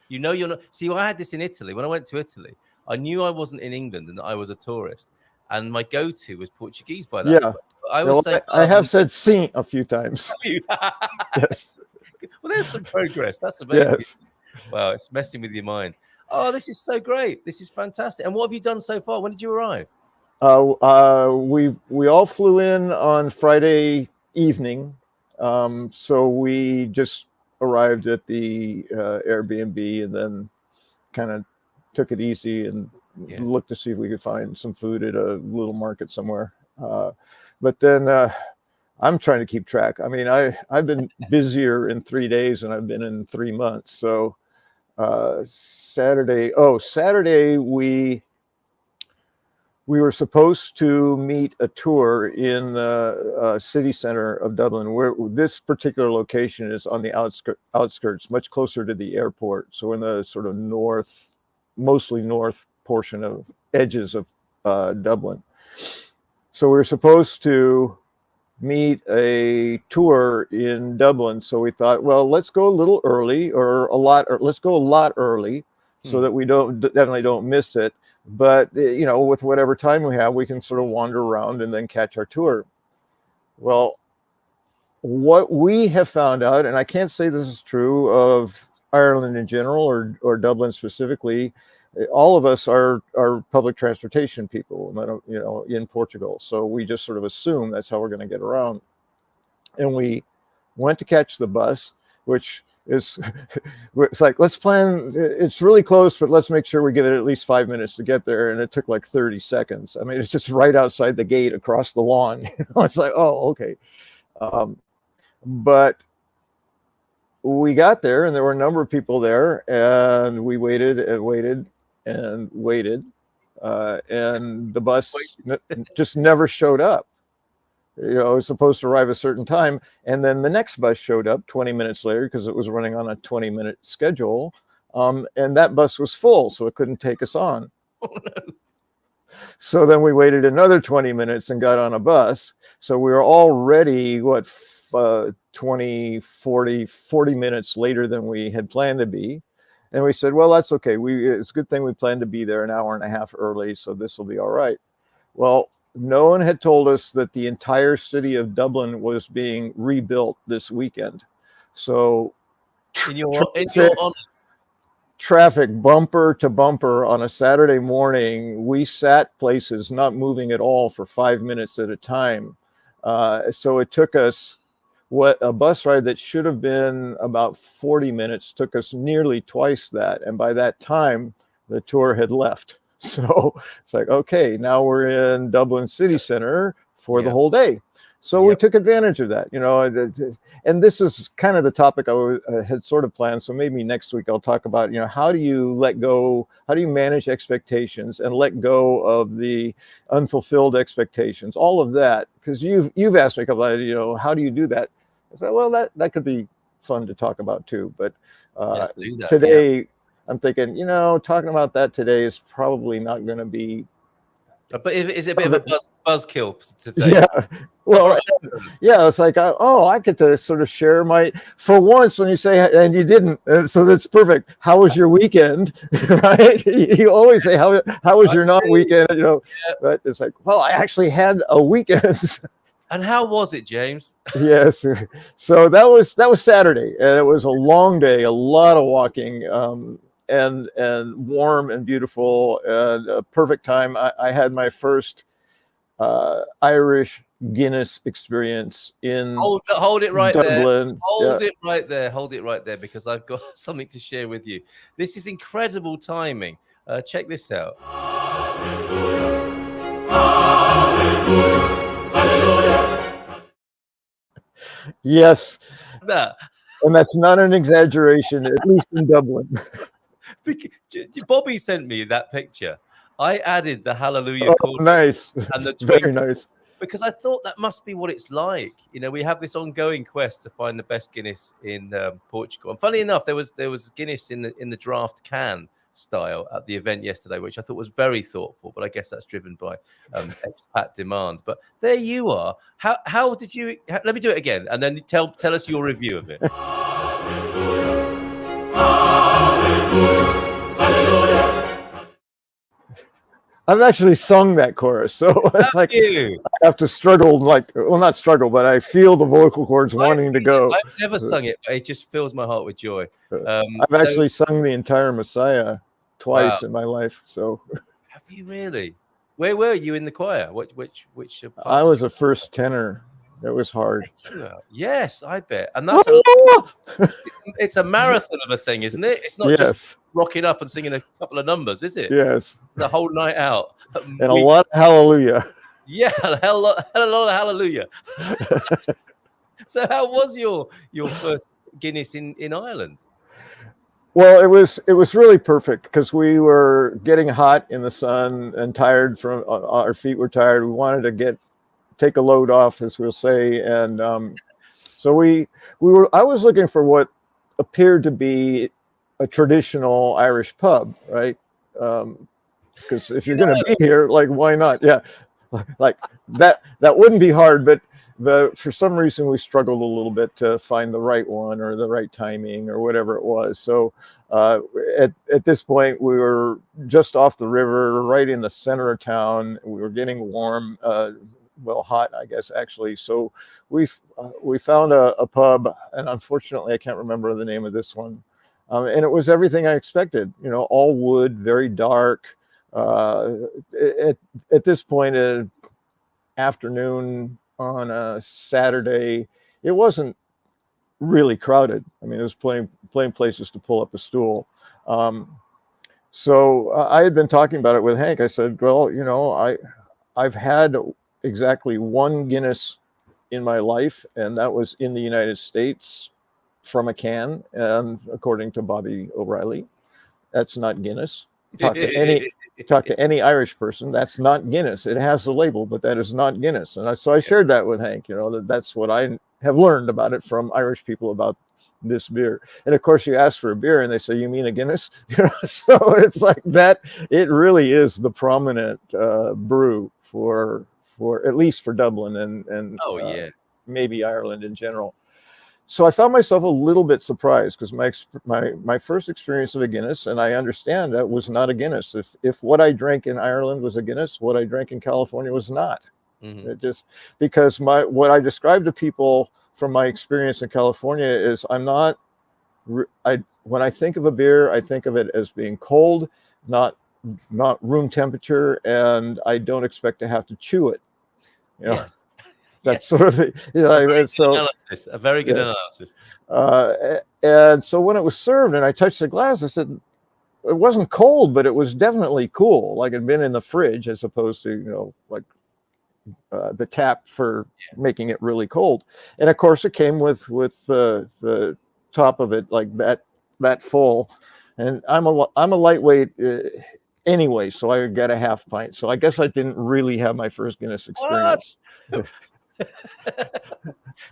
S3: You're not. See, I had this in Italy. When I went to Italy, I knew I wasn't in England and that I was a tourist. And my go-to was Portuguese by that point. I
S5: have said "sim" a few times. Yes.
S3: Well, there's some progress. That's amazing.
S5: Yes.
S3: Wow, it's messing with your mind. Oh, this is so great. This is fantastic. And what have you done so far? When did you arrive?
S5: We all flew in on Friday evening. So we just arrived at the Airbnb and then kind of took it easy and looked to see if we could find some food at a little market somewhere. But then I'm trying to keep track. I mean, I've been busier in 3 days than I've been in 3 months. So Saturday we were supposed to meet a tour in the city center of Dublin, where this particular location is on the outskirts, much closer to the airport. So in the sort of mostly north portion of edges of Dublin. So we were supposed to meet a tour in Dublin. So we thought, well, let's go a little early, let's go a lot early, so that we definitely don't miss it. But with whatever time we have, we can sort of wander around and then catch our tour. Well, what we have found out, and I can't say this is true of Ireland in general or Dublin specifically, all of us are public transportation people, in Portugal. So we just sort of assume that's how we're going to get around. And we went to catch the bus, which is, it's like, let's plan, it's really close, but let's make sure we give it at least 5 minutes to get there. And it took like 30 seconds. I mean, it's just right outside the gate across the lawn. It's like, oh, okay. But we got there and there were a number of people there, and we waited and waited and waited, and the bus just never showed up. It was supposed to arrive a certain time, and then the next bus showed up 20 minutes later because it was running on a 20-minute schedule, and that bus was full, so it couldn't take us on.
S3: Oh, no.
S5: So then we waited another 20 minutes and got on a bus. So we were already 20, 40 minutes later than we had planned to be. And we said, well, that's okay. It's a good thing we planned to be there an hour and a half early, so this will be all right. Well, no one had told us that the entire city of Dublin was being rebuilt this weekend. So traffic bumper to bumper on a Saturday morning. We sat places not moving at all for 5 minutes at a time. So it took us, what a bus ride that should have been about 40 minutes took us nearly twice that. And by that time, the tour had left. So it's like, okay, now we're in Dublin city center for the whole day. So we took advantage of that, and this is kind of the topic I had sort of planned. So maybe next week I'll talk about, how do you let go, how do you manage expectations and let go of the unfulfilled expectations, all of that, because you've asked me a couple of, how do you do that? I said, well, that could be fun to talk about too. But today I'm thinking, talking about that today is probably not going to be.
S3: But is it a bit of a buzzkill today?
S5: Yeah. Well, yeah, it's like, I get to sort of share for once when you say, and you didn't, so that's perfect. How was your weekend? Right? You always say, how was your non-weekend? But it's like, well, I actually had a weekend.
S3: And how was it, James?
S5: Yes. So that was Saturday, and it was a long day, a lot of walking, and warm and beautiful, and a perfect time. I had my first Irish Guinness experience in
S3: hold it right
S5: Dublin.
S3: There. Hold it right there. Hold it right there, because I've got something to share with you. This is incredible timing. Check this out.
S5: Yes. And that's not an exaggeration, at least in Dublin.
S3: Bobby sent me that picture. I added the hallelujah chorus.
S5: Nice.
S3: And the
S5: very nice.
S3: Because I thought that must be what it's like. We have this ongoing quest to find the best Guinness in Portugal. And funny enough, there was Guinness in the draft can style at the event yesterday, which I thought was very thoughtful. But I guess that's driven by expat demand. But there you are. How did you? Let me do it again, and then tell us your review of it.
S5: I've actually sung that chorus, so it's like I have to struggle, not struggle, but I feel the vocal cords wanting to go.
S3: I've never sung it, but it just fills my heart with joy.
S5: I've actually sung the entire Messiah twice in my life. So,
S3: have you really? Where were you in the choir? Which part?
S5: I was a first tenor. It was hard.
S3: Yes, I bet. And that's it's a marathon of a thing, isn't it? It's not just rocking up and singing a couple of numbers, is it?
S5: Yes.
S3: The whole night out.
S5: And a lot of hallelujah.
S3: Yeah, a lot of hallelujah. So how was your first Guinness in Ireland?
S5: Well, it was really perfect because we were getting hot in the sun and tired from our feet were tired. We wanted to take a load off, as we'll say, and so I was looking for what appeared to be a traditional Irish pub, right? Because if you're going to be here, why not? Yeah, that wouldn't be hard, but for some reason we struggled a little bit to find the right one or the right timing or whatever it was. So at this point we were just off the river, right in the center of town. We were getting warm. Hot, I guess, actually. So we found a pub, and unfortunately I can't remember the name of this one. And it was everything I expected, all wood, very dark. At this point, afternoon on a Saturday, it wasn't really crowded. I mean, there was plenty places to pull up a stool. So I had been talking about it with Hank. I said, well, I've had exactly one Guinness in my life, and that was in the United States from a can. And according to Bobby O'Reilly, that's not Guinness. Talk to any Irish person, that's not Guinness. It has the label, but that is not Guinness. And so I shared that with Hank. That's what I have learned about it from Irish people about this beer. And of course, you ask for a beer, and they say, "You mean a Guinness?" So it's like that. It really is the prominent brew for at least for Dublin and maybe Ireland in general. So I found myself a little bit surprised because my first experience of a Guinness, and I understand that was not a Guinness. If what I drank in Ireland was a Guinness, what I drank in California was not. Mm-hmm. It just because what I describe to people from my experience in California is when I think of a beer, I think of it as being cold, not room temperature, and I don't expect to have to chew it.
S3: Yes.
S5: That's sort of a
S3: very good analysis.
S5: And so when it was served and I touched the glass, I said, it wasn't cold, but it was definitely cool, like it had been in the fridge as opposed to, the tap for making it really cold. And of course, it came with the top of it like that full. And I'm a lightweight anyway, so I got a half pint. So I guess I didn't really have my first Guinness experience.
S3: What?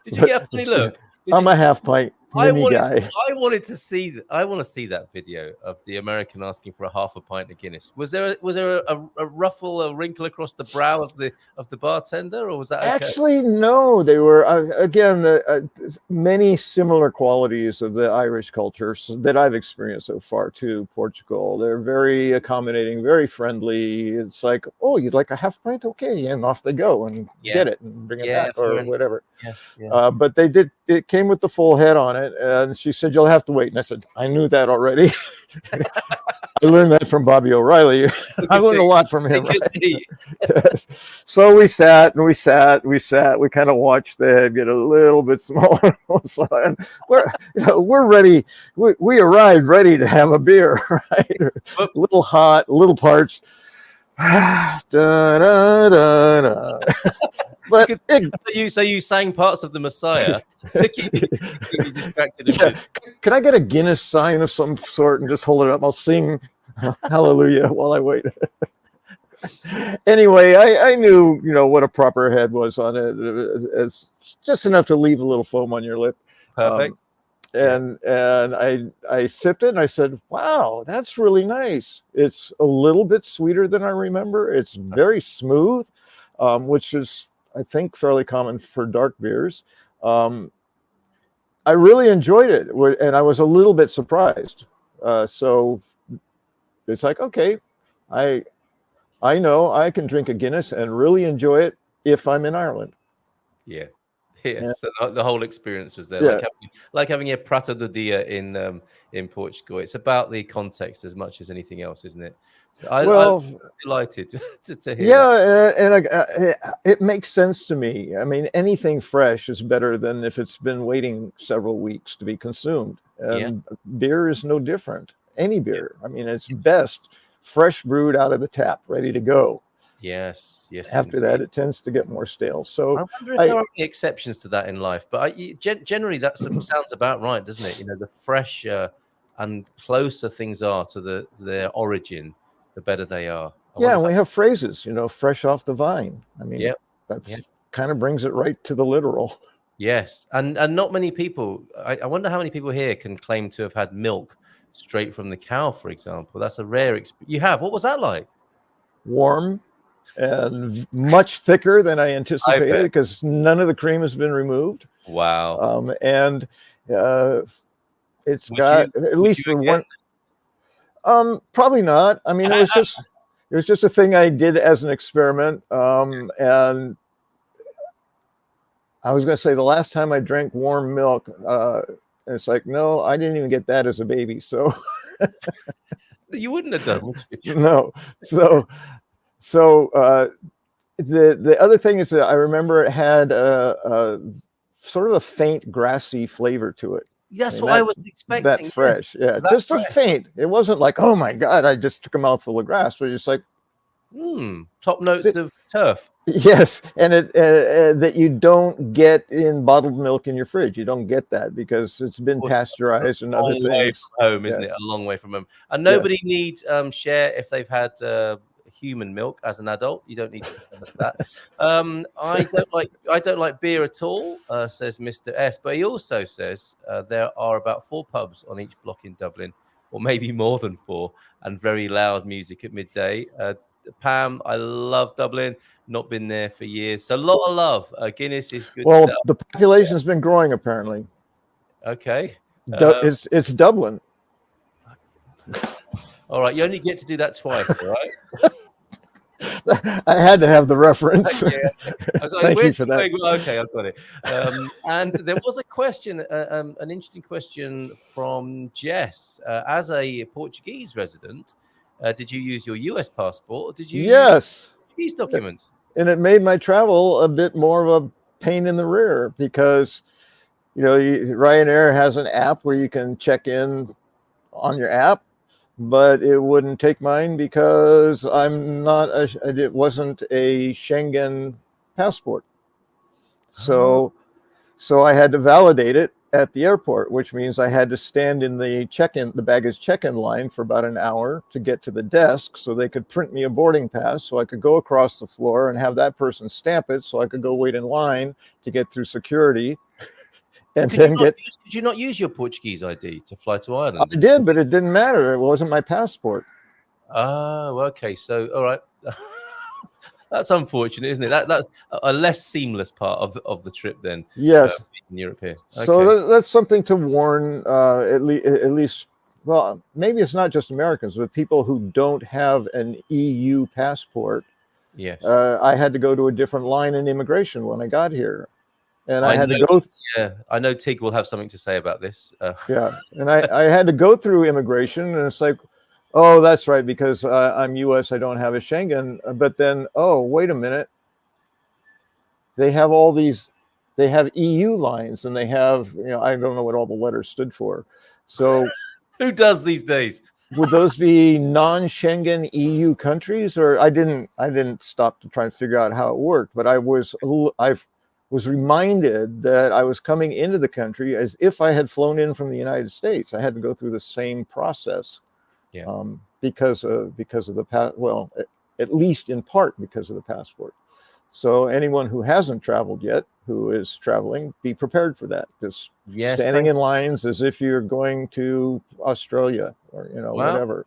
S3: Did you get a funny look?
S5: I'm a half pint mini guy.
S3: I want to see that video of the American asking for a half a pint of Guinness. Was there a ruffle, a wrinkle across the brow of the bartender, or was that okay?
S5: Actually, no. They were again many similar qualities of the Irish culture that I've experienced so far to Portugal. They're very accommodating, very friendly. It's like, oh, you'd like a half pint? Okay, and off they go and get it and bring it back or whatever.
S3: Yes, yeah.
S5: But they did. It came with the full head on it, and she said, "You'll have to wait." And I said, "I knew that already." I learned that from Bobby O'Reilly. I learned a lot from him. Right? Yes. So we sat. We kind of watched the head get a little bit smaller. And we're ready. We arrived ready to have a beer, right? A little hot, a little parched. Da, da, da, da. But
S3: so you sang parts of the Messiah to keep you distracted a bit.
S5: Can I get a Guinness sign of some sort and just hold it up? I'll sing hallelujah while I wait. Anyway, I knew what a proper head was on it. It's just enough to leave a little foam on your lip.
S3: Perfect.
S5: And I sipped it and I said, wow, that's really nice. It's a little bit sweeter than I remember. It's very smooth, which is, I think, fairly common for dark beers. I really enjoyed it, and I was a little bit surprised. So it's like, okay, I know I can drink a Guinness and really enjoy it if I'm in Ireland.
S3: Yeah. Yes, so the whole experience was there, like having a Prato do Dia in Portugal. It's about the context as much as anything else, isn't it? So I was delighted to hear.
S5: Yeah, and it makes sense to me. I mean, anything fresh is better than if it's been waiting several weeks to be consumed. And beer is no different. Any beer. I mean, it's best fresh brewed out of the tap, ready to go.
S3: Yes.
S5: After that, it tends to get more stale. So
S3: I wonder if there are any exceptions to that in life, but generally that sounds about right, doesn't it? The fresher and closer things are to their origin, the better they are.
S5: Yeah, we have phrases, fresh off the vine. I mean, that's kind of brings it right to the literal.
S3: Yes, and not many people. I wonder how many people here can claim to have had milk straight from the cow, for example. That's a rare experience. You have. What was that like? Warm.
S5: And much thicker than I anticipated because none of the cream has been removed.
S3: Wow.
S5: And it's got at least for one. Probably not. I mean, it was just a thing I did as an experiment. And I was going to say the last time I drank warm milk, it's like, no, I didn't even get that as a baby. So
S3: you wouldn't have done, would you?
S5: No. So the other thing is that I remember it had a sort of a faint grassy flavor to it.
S3: That's what I was expecting.
S5: That fresh, just a faint. It wasn't like, oh my God, I just took a mouthful of grass. But it's like,
S3: top notes of turf.
S5: Yes, and that you don't get in bottled milk in your fridge. You don't get that because it's been pasteurized and other things.
S3: Way from home, isn't it? A long way from home. And nobody needs share if they've had human milk as an adult. You don't need to tell us that. I don't like beer at all, says Mr. S. But he also says there are about 4 pubs on each block in Dublin, or maybe more than 4, and very loud music at midday. Pam, I love Dublin. Not been there for years. So a lot of love. Guinness is good.
S5: Well, the population's been growing apparently.
S3: Okay.
S5: It's Dublin.
S3: All right, you only get to do that twice, all right?
S5: I had to have the reference.
S3: I was like,
S5: Thank you for that.
S3: Okay, I've got it. And there was a question, an interesting question from Jess. As a Portuguese resident, did you use your US passport or did you use these documents?
S5: And it made my travel a bit more of a pain in the rear because, Ryanair has an app where you can check in on your app. But it wouldn't take mine because I'm not. It wasn't a Schengen passport. So I had to validate it at the airport, which means I had to stand in the baggage check-in line for about an hour to get to the desk so they could print me a boarding pass so I could go across the floor and have that person stamp it so I could go wait in line to get through security. And then
S3: did you not use your Portuguese ID to fly to Ireland?
S5: I did, but it didn't matter. It wasn't my passport.
S3: Oh, okay. So, all right. That's unfortunate, isn't it? That's a less seamless part of the trip then.
S5: Yes.
S3: In Europe here. Okay.
S5: So that's something to warn at least, well, maybe it's not just Americans, but people who don't have an EU passport.
S3: Yes.
S5: I had to go to a different line in immigration when I got here. And I had to go.
S3: Yeah, I know Tig will have something to say about this.
S5: Yeah. And I had to go through immigration, and it's like, oh, that's right, because I'm US, I don't have a Schengen. But then, oh, wait a minute. They have all these, they have EU lines, and they have, I don't know what all the letters stood for. So
S3: who does these days?
S5: Would those be non-Schengen EU countries? Or I didn't stop to try and figure out how it worked, but I was reminded that I was coming into the country as if I had flown in from the United States. I had to go through the same process.
S3: Yeah.
S5: Because of the at least in part because of the passport. So anyone who hasn't traveled yet, who is traveling, be prepared for that. Just standing in lines as if you're going to Australia or whatever.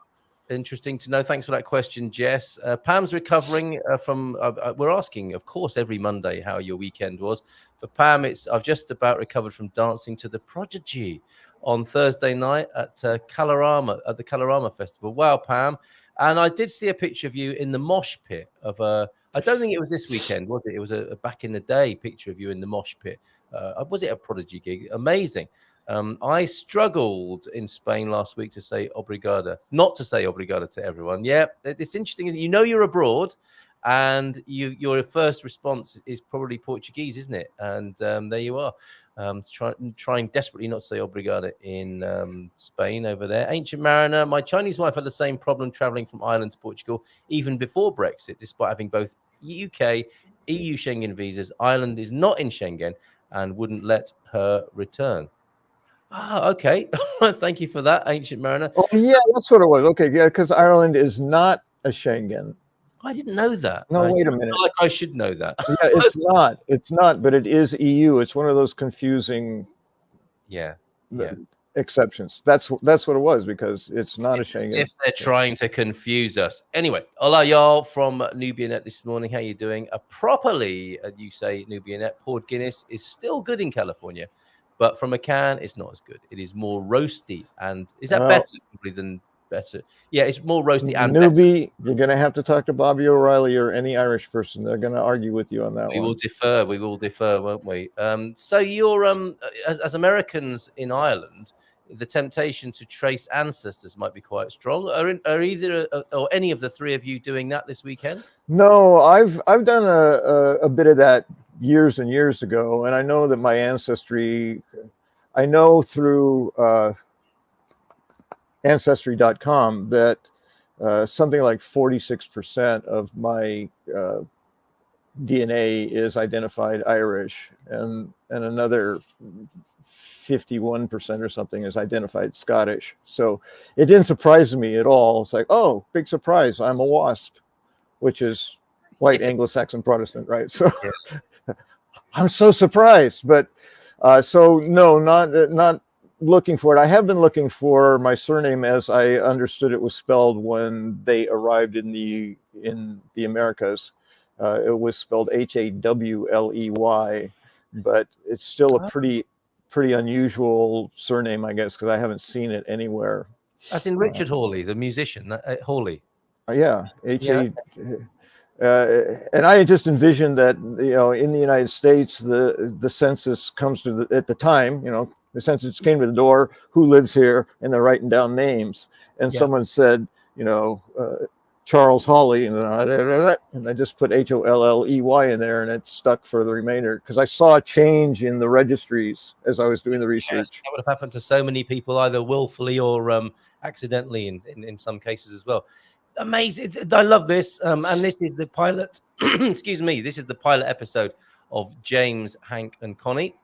S3: Interesting to know. Thanks for that question, Jess. Pam's recovering from. We're asking, of course, every Monday how your weekend was. For Pam, I've just about recovered from dancing to the Prodigy on Thursday night at the Colorama Festival. Wow, Pam! And I did see a picture of you in the mosh pit of a. I don't think it was this weekend, was it? It was a back in the day picture of you in the mosh pit. Was it a Prodigy gig? Amazing. I struggled in Spain last week to say obrigada, not to say obrigada to everyone. Yeah, it's interesting. You're abroad, and your first response is probably Portuguese, isn't it? And there you are, trying desperately not to say obrigada in Spain over there. Ancient Mariner, my Chinese wife had the same problem traveling from Ireland to Portugal, even before Brexit, despite having both UK, EU Schengen visas. Ireland is not in Schengen and wouldn't let her return. Ah, okay. Thank you for that, Ancient Mariner.
S5: Oh, yeah, that's what it was. Okay, yeah, because Ireland is not a Schengen.
S3: I didn't know that.
S5: No, wait a minute.
S3: Like I should know that.
S5: Yeah, it's not. It's not, but it is EU. It's one of those confusing exceptions. That's what it was, because it's not a Schengen.
S3: If they're trying to confuse us. Anyway, hola y'all from Nubianet this morning. How you doing? Properly, you say Nubianet, poured Guinness is still good in California. But from a can, it's not as good. It is more roasty. And is that better probably than better? Yeah, it's more roasty and
S5: newbie,
S3: better.
S5: You're going to have to talk to Bobby O'Reilly or any Irish person. They're going to argue with you on that one.
S3: We will defer, won't we? So you're, as Americans in Ireland, the temptation to trace ancestors might be quite strong. Are either or any of the three of you doing that this weekend?
S5: No, I've done a bit of that years and years ago, and I know that my ancestry, I know through Ancestry.com that something like 46% of my DNA is identified Irish, and another 51% or something is identified Scottish. So it didn't surprise me at all. It's like, oh, big surprise, I'm a WASP, which is white Anglo-Saxon Protestant, right? So I'm so surprised. But so no, not looking for it. I have been looking for my surname as I understood it was spelled when they arrived in the Americas. It was spelled Hawley, but it's still a pretty unusual surname, I guess, because I haven't seen it anywhere.
S3: As in Richard Holley, the musician, Holley.
S5: Yeah, and I just envisioned that, in the United States, the census comes to at the time, the census came to the door, who lives here, and they're writing down names. And someone said, Charles Holley, and I just put Holley in there, and it stuck for the remainder, because I saw a change in the registries as I was doing the research.
S3: Yes, that would have happened to so many people, either willfully or accidentally in some cases as well. Amazing. I love this. And this is the pilot excuse me, this is the pilot episode of James, Hank, and Connie.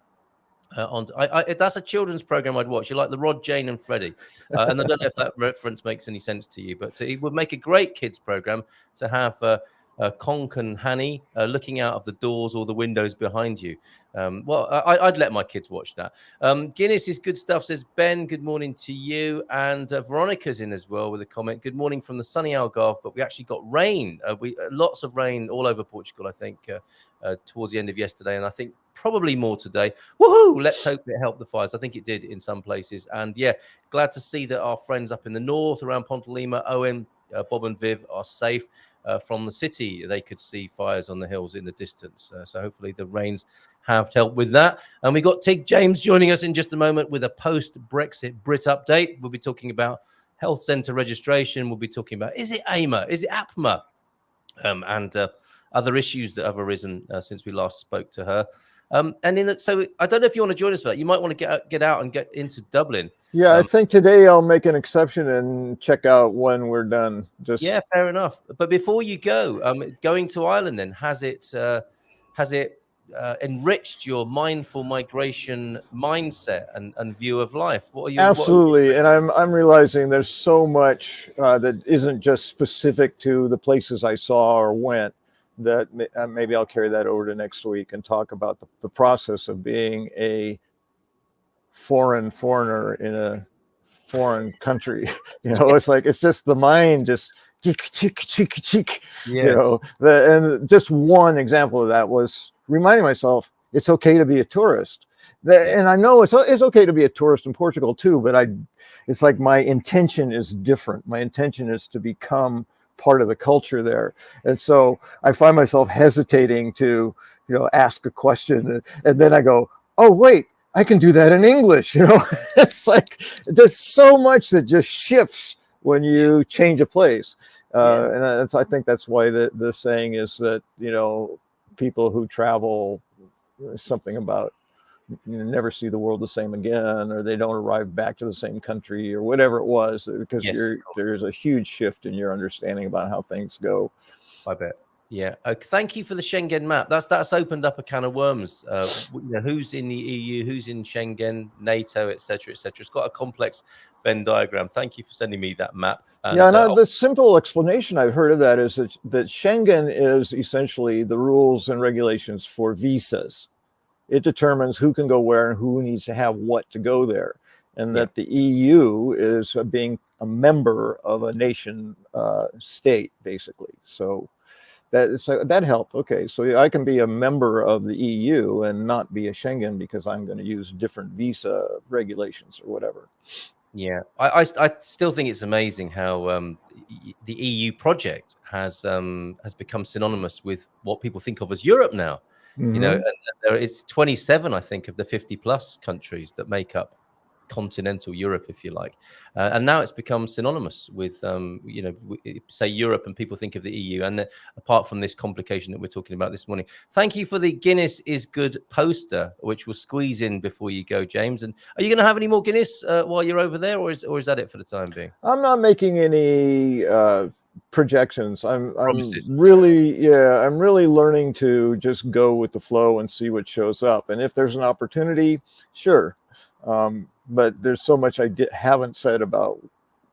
S3: That's a children's program I'd watch. You like the Rod, Jane, and Freddie, and I don't know if that reference makes any sense to you, but it would make a great kids program to have Conk and Hanny looking out of the doors or the windows behind you. I'd let my kids watch that. Guinness is good stuff, says Ben. Good morning to you. And Veronica's in as well with a comment. Good morning from the sunny Algarve, but we actually got rain. Lots of rain all over Portugal, I think, towards the end of yesterday. And I think probably more today. Woohoo! Let's hope it helped the fires. I think it did in some places. And yeah, glad to see that our friends up in the north around Ponte Lima, Owen, Bob and Viv are safe. From the city, they could see fires on the hills in the distance. So hopefully the rains have helped with that. And we got Tig James joining us in just a moment with a post-Brexit Brit update. We'll be talking about health centre registration. We'll be talking about, is it AIMA? Is it APMA? And other issues that have arisen since we last spoke to her. So I don't know if you want to join us for that. You might want to get out and get into Dublin.
S5: Yeah, I think today I'll make an exception and check out when we're done.
S3: Yeah, fair enough. But before you go, going to Ireland, then has it enriched your mindful migration mindset and view of life?
S5: Absolutely, and I'm realizing there's so much that isn't just specific to the places I saw or went, that maybe I'll carry that over to next week and talk about the process of being a foreigner in a foreign country. It's like, it's just the mind just cheek.
S3: Yes.
S5: And just one example of that was reminding myself it's okay to be a tourist. And I know it's okay to be a tourist in Portugal too, but it's like my intention is different. My intention is to become part of the culture there. And so I find myself hesitating to, ask a question. And then I go, oh, wait, I can do that in English. It's like, there's so much that just shifts when you change a place. And I think that's why the saying is that, people who travel, something about never see the world the same again, or they don't arrive back to the same country, or whatever it was, because there's a huge shift in your understanding about how things go.
S3: I bet. Yeah. Thank you for the Schengen map. That's opened up a can of worms. Who's in the EU, who's in Schengen, NATO, etc., etc. It's got a complex Venn diagram. Thank you for sending me that map. And,
S5: the simple explanation I've heard of that is that Schengen is essentially the rules and regulations for visas. It determines who can go where and who needs to have what to go there. And that the EU is being a member of a nation state, basically. So that helped. Okay, so I can be a member of the EU and not be a Schengen because I'm going to use different visa regulations or whatever.
S3: Yeah, I still think it's amazing how the EU project has become synonymous with what people think of as Europe now.
S5: Mm-hmm.
S3: And there is 27, I think, of the 50+ countries that make up continental Europe, if you like, and now it's become synonymous with say Europe, and people think of the EU. And apart from this complication that we're talking about this morning, thank you for the Guinness is good poster, which we'll squeeze in before you go, James. And are you going to have any more Guinness while you're over there, or is that it for the time being?
S5: I'm not making any projections. I'm really learning to just go with the flow and see what shows up, and if there's an opportunity, sure. But there's so much I haven't said about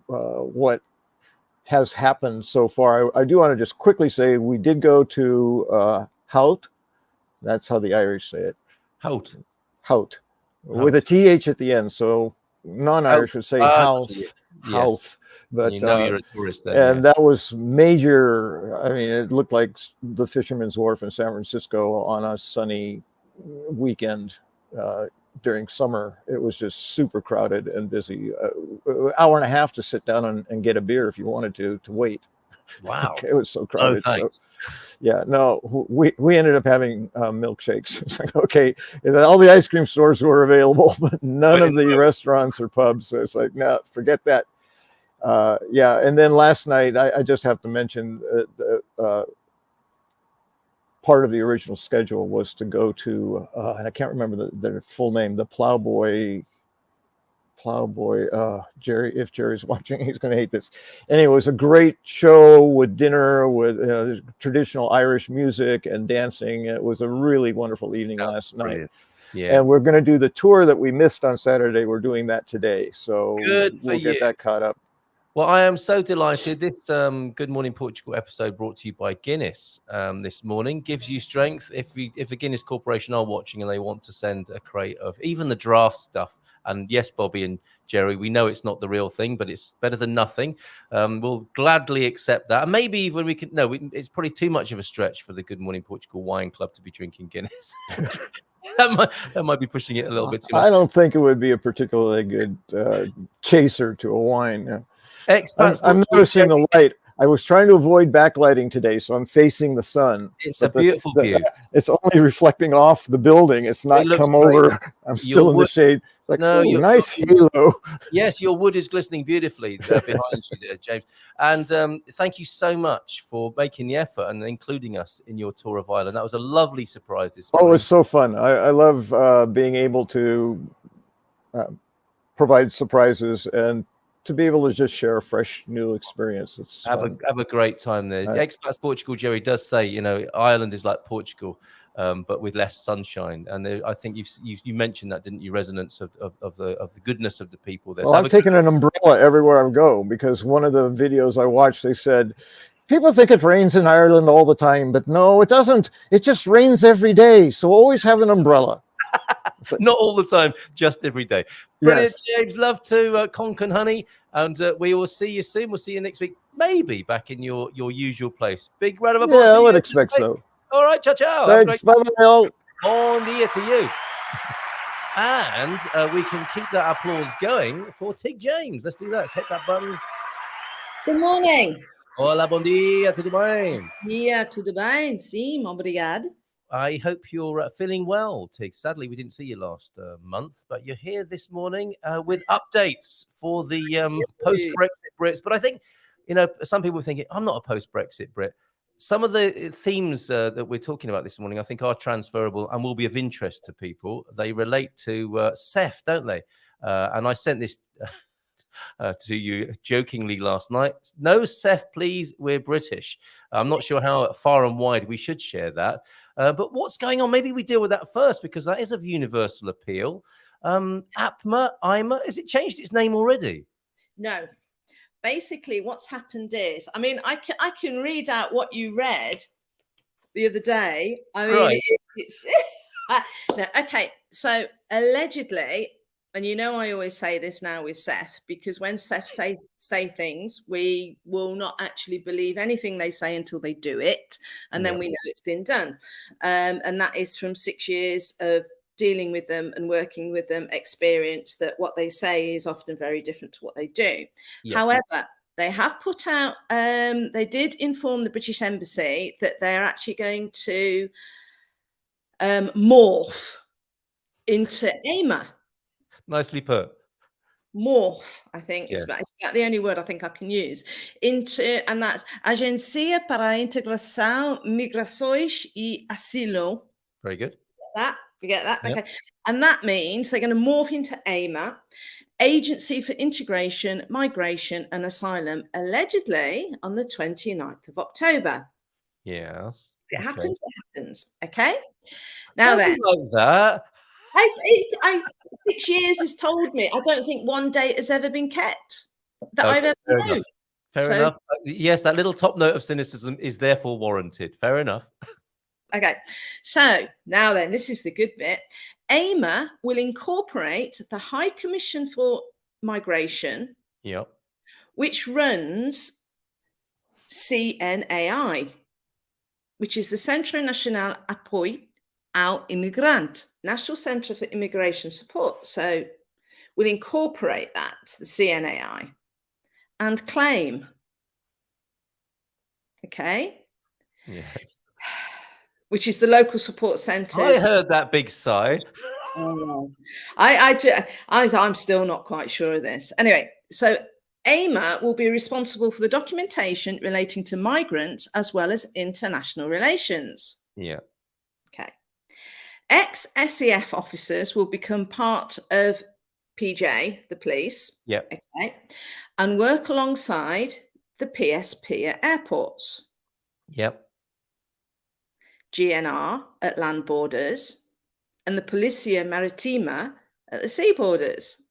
S5: what has happened so far. I do want to just quickly say we did go to Hout. That's how the Irish say it.
S3: Hout.
S5: With a TH at the end. So non-Irish would say Hout.
S3: Yes.
S5: But
S3: you're a tourist there.
S5: And that was major. I mean, it looked like the Fisherman's Wharf in San Francisco on a sunny weekend. During summer, it was just super crowded and busy. Hour and a half to sit down and get a beer if you wanted to wait.
S3: Wow.
S5: It was so crowded.
S3: Oh, thanks.
S5: So, we ended up having milkshakes. It's like, okay, all the ice cream stores were available, but none of the restaurants or pubs. So it's like, no, forget that. And then last night, I just have to mention part of the original schedule was to go to, and I can't remember the full name, the Plowboy Plowboy. Jerry, if Jerry's watching, he's going to hate this. Anyway, it was a great show with dinner, with traditional Irish music and dancing. It was a really wonderful evening last night.
S3: Yeah.
S5: And we're going to do the tour that we missed on Saturday. We're doing that today. So we'll get that caught up.
S3: Well, I am so delighted. This Good Morning Portugal episode brought to you by Guinness this morning gives you strength. If a Guinness Corporation are watching and they want to send a crate of even the draft stuff, and yes, Bobby and Jerry, we know it's not the real thing, but it's better than nothing. We'll gladly accept that. And maybe even we can, no, it's probably too much of a stretch for the Good Morning Portugal Wine Club to be drinking Guinness. That might be pushing it a little bit too much.
S5: I don't think it would be a particularly good chaser to a wine. I'm noticing the light. I was trying to avoid backlighting today, so I'm facing the sun.
S3: It's a beautiful view.
S5: It's only reflecting off the building. It's not come over. I'm still in the shade. Like, no, nice halo.
S3: Yes, your wood is glistening beautifully behind you there, James. And thank you so much for making the effort and including us in your tour of Ireland. That was a lovely surprise this morning.
S5: Oh, it was so fun. I love being able to provide surprises and to be able to just share a fresh new experience. It's
S3: have a great time there. Expats Portugal, Jerry does say, you know, Ireland is like Portugal, but with less sunshine. And I think you mentioned that, didn't you? Resonance of the goodness of the people there.
S5: Well, I'm taking an umbrella everywhere I go, because one of the videos I watched, they said, people think it rains in Ireland all the time, but no, it doesn't. It just rains every day. So always have an umbrella.
S3: Not all the time, just every day. Brilliant, yes. James. Love to conk and honey, and we will see you soon. We'll see you next week, maybe back in your usual place. Big round of applause.
S5: Yeah, I would expect so.
S3: All right, ciao, ciao.
S5: Thanks. Bye-bye, all.
S3: On the ear to you. And we can keep that applause going for Tig James. Let's do that. Let's hit that button.
S6: Good morning.
S3: Olá, bom dia, tudo bem?
S6: Yeah, tudo bem? Sim, obrigado.
S3: I hope you're feeling well, Tig. Sadly, we didn't see you last month, but you're here this morning with updates for the post-Brexit Brits. But I think, you know, some people are thinking, I'm not a post-Brexit Brit. Some of the themes that we're talking about this morning, I think, are transferable and will be of interest to people. They relate to CEF, don't they? And I sent this to you jokingly last night. No CEF, please. We're British. I'm not sure how far and wide we should share that. But what's going on? Maybe we deal with that first, because that is of universal appeal. APMA, AIMA, has it changed its name already?
S6: No. Basically, what's happened is, I mean, I can read out what you read the other day. I mean, right. It's no, okay. So allegedly, and you know, I always say this now with CEF, because when CEF say things, we will not actually believe anything they say until they do it. And then we know it's been done. And that is from 6 years of dealing with them and working with them, experience that what they say is often very different to what they do. Yeah. However, they have put out, they did inform the British Embassy that they're actually going to morph into AIMA.
S3: Nicely put.
S6: Morph, I think. It's about the only word I think I can use. Into, and that's Agência para a Integração, Migrações e Asilo.
S3: Very good.
S6: You get that? Yep. Okay. And that means they're going to morph into AIMA, Agency for Integration, Migration and Asylum, allegedly on the 29th of October.
S3: Yes.
S6: If it happens, it happens. Okay. Now then.
S3: Like that.
S6: 6 years has told me. I don't think one date has ever been kept that I've ever known.
S3: Fair enough. Yes, that little top note of cynicism is therefore warranted. Fair enough.
S6: Okay. So now then, this is the good bit. AIMA will incorporate the High Commission for Migration, which runs CNAI, which is the Centre National Appui ao Imigrante, National Centre for Immigration Support. So we'll incorporate that, the CNAI, and claim. Okay.
S3: Yes.
S6: Which is the local support centres.
S3: I heard that big sigh.
S6: I'm still not quite sure of this. Anyway, so AIMA will be responsible for the documentation relating to migrants as well as international relations.
S3: Yeah.
S6: Okay. Ex-SEF officers will become part of PJ, the police.
S3: Yeah.
S6: Okay. And work alongside the PSP at airports.
S3: Yep.
S6: GNR at land borders, and the Polícia Marítima at the sea borders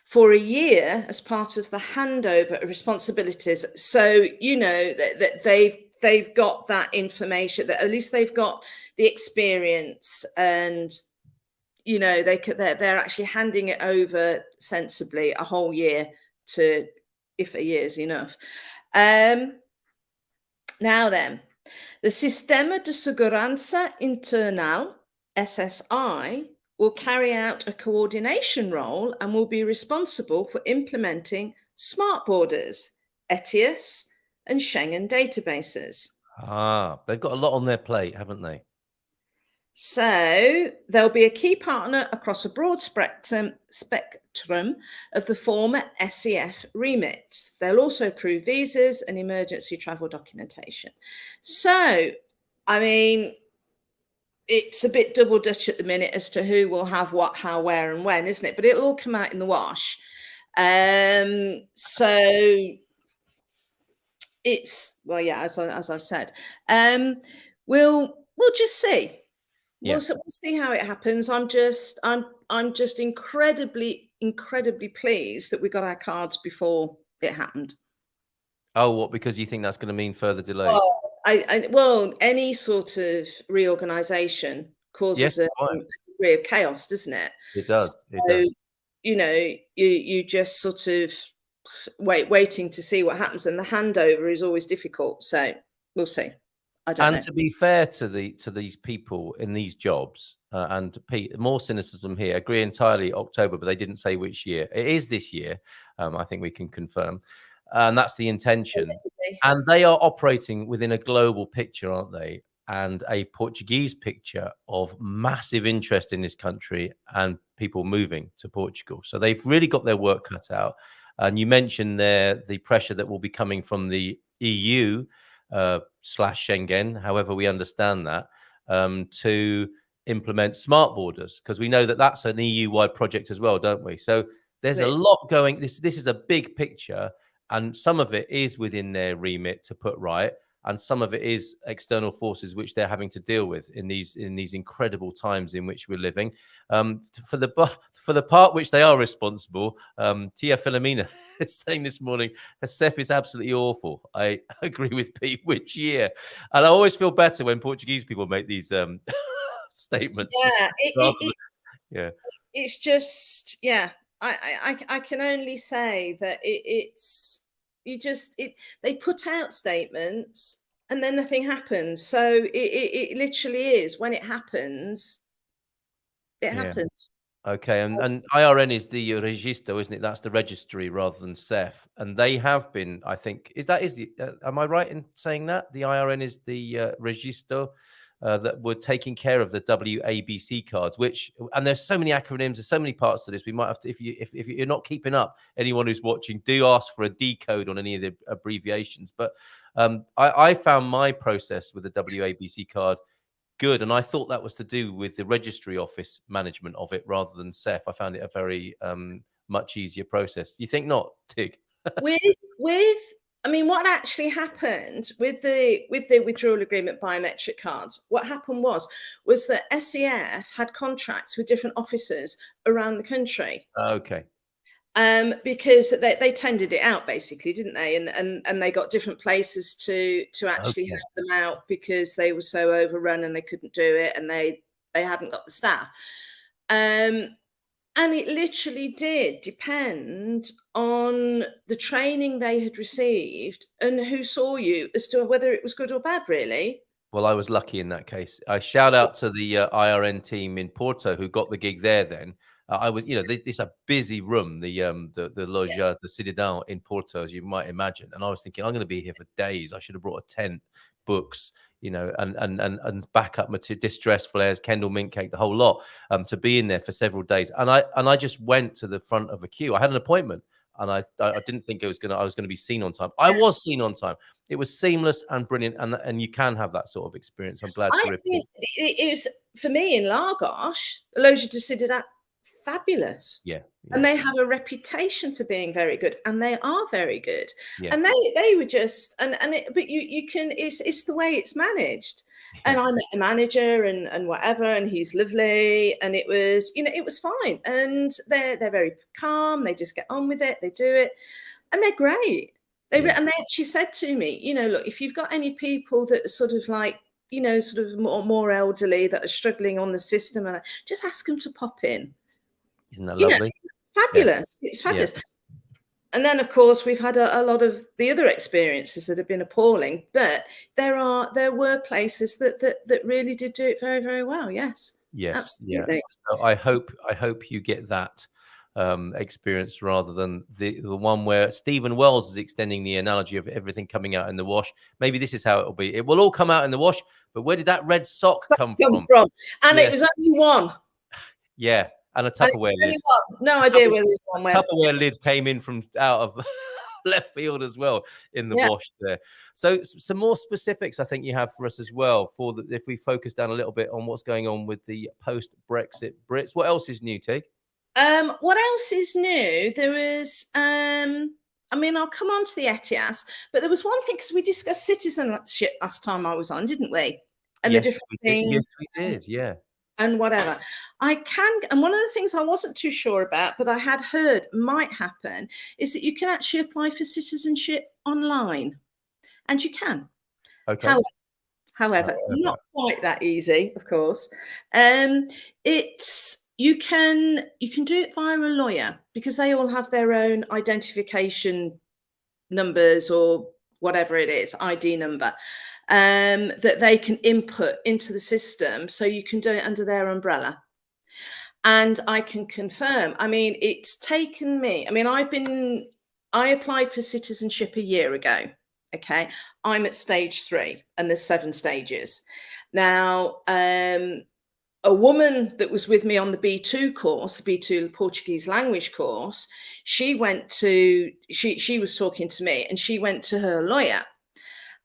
S6: for a year as part of the handover of responsibilities. So, you know, that they've got that information, that at least they've got the experience, and, you know, they're actually handing it over sensibly a whole year to, if a year is enough. Now then, the Sistema de Segurança Internal, SSI, will carry out a coordination role and will be responsible for implementing smart borders, ETIAS, and Schengen databases.
S3: They've got a lot on their plate, haven't they?
S6: So they'll be a key partner across a broad spectrum of the former SEF remit. They'll also approve visas and emergency travel documentation. So, I mean, it's a bit double Dutch at the minute as to who will have what, how, where, and when, isn't it? But it'll all come out in the wash. So it's, well, yeah, as I've said, we'll just see.
S3: Yeah.
S6: We'll see how it happens. I'm just incredibly pleased that we got our cards before it happened.
S3: Oh, what? Because you think that's going to mean further delays?
S6: Well, well, any sort of reorganisation causes a degree of chaos, doesn't it?
S3: It does.
S6: So,
S3: it does.
S6: You know, you just sort of waiting to see what happens, and the handover is always difficult. So we'll see. I don't know.
S3: To be fair to these people in these jobs, and Pete, more cynicism here. Agree entirely. October, but they didn't say which year. It is this year. I think we can confirm, and that's the intention. And they are operating within a global picture, aren't they? And a Portuguese picture of massive interest in this country and people moving to Portugal. So they've really got their work cut out. And you mentioned there the pressure that will be coming from the EU. Slash Schengen, however we understand that, to implement smart borders, because we know that that's an EU-wide project as well, don't we? So there's a lot going. This is a big picture, and some of it is within their remit to put right, and some of it is external forces which they're having to deal with in these incredible times in which we're living. For the part which they are responsible, Tia Filomena is saying this morning, SEF is absolutely awful. I agree with Pete. Which year? And I always feel better when Portuguese people make these statements.
S6: Yeah, it's just, yeah. I can only say that they put out statements and then nothing happens. So it literally is, when it happens, it happens.
S3: Okay, and IRN is the registro, isn't it? That's the registry rather than SEF. And they have been, I think, am I right in saying that? The IRN is the registro that were taking care of the WABC cards, and there's so many acronyms, there's so many parts to this. We might have to, if you're not keeping up, anyone who's watching, do ask for a decode on any of the abbreviations. But I found my process with the WABC card good, and I thought that was to do with the registry office management of it rather than SEF. I found it a very much easier process. You think not, Tig?
S6: I mean, what actually happened with the withdrawal agreement biometric cards? What happened was that SEF had contracts with different offices around the country.
S3: Okay.
S6: Because they tendered it out, basically, didn't they? And they got different places to actually have them out because they were so overrun and they couldn't do it, and they hadn't got the staff. And it literally did depend on the training they had received and who saw you as to whether it was good or bad, really.
S3: Well, I was lucky in that case. I shout out to the IRN team in Porto who got the gig there then. I was, it's a busy room, the Loja, the Cidadão in Porto, as you might imagine. And I was thinking, I'm going to be here for days. I should have brought a tent, books, and backup material, distress flares, Kendall mint cake, the whole lot, to be in there for several days. And I just went to the front of a queue. I had an appointment, and I didn't think I was going to be seen on time. I was seen on time. It was seamless and brilliant, and you can have that sort of experience. I'm glad to report.
S6: It was, for me, in Lagos, Loja de Cidadão, fabulous.
S3: Yeah,
S6: And they have a reputation for being very good, and they are very good.
S3: Yeah.
S6: And they were just, but you can, it's the way it's managed. Yes. And I met the manager and whatever, and he's lovely, and it was, it was fine. And they're very calm. They just get on with it. They do it, and they're great. And they actually said to me, look, if you've got any people that are sort of like, sort of more elderly that are struggling on the system, and just ask them to pop in.
S3: Isn't that lovely?
S6: Fabulous. Yeah. It's fabulous. Yeah. And then, of course, we've had a lot of the other experiences that have been appalling, but there were places that really did do it very, very well. Yes.
S3: Yes.
S6: Absolutely.
S3: Yeah. So I hope you get that experience rather than the one where Stephen Wells is extending the analogy of everything coming out in the wash. Maybe this is how it'll be. It will all come out in the wash, but where did that red sock come from?
S6: And it was only one.
S3: Yeah. And a Tupperware lid.
S6: No idea where this one went.
S3: Tupperware lid came in from out of left field as well in the wash there. So some more specifics I think you have for us as well, if we focus down a little bit on what's going on with the post-Brexit Brits. What else is new, Tig?
S6: What else is new? There was, I'll come on to the ETIAS, but there was one thing, because we discussed citizenship last time I was on, didn't we? And
S3: yes,
S6: the different things.
S3: Yes, we did, yeah.
S6: And whatever. And one of the things I wasn't too sure about, but I had heard might happen, is that you can actually apply for citizenship online. And you can.
S3: Okay.
S6: However, not quite that easy, of course. You can do it via a lawyer, because they all have their own identification numbers or whatever it is, ID number, that they can input into the system. So you can do it under their umbrella. And I can confirm, it's taken me, I applied for citizenship a year ago. Okay. I'm at stage 3, and there's 7 stages. Now, a woman that was with me on the B2 course, the B2 Portuguese language course, she was talking to me, and she went to her lawyer,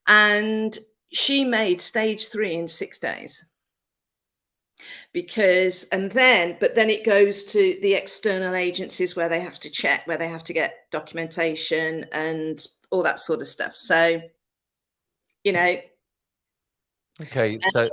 S6: and she made stage 3 in 6 days. But then it goes to the external agencies where they have to check, where they have to get documentation and all that sort of stuff. So,
S3: Okay. So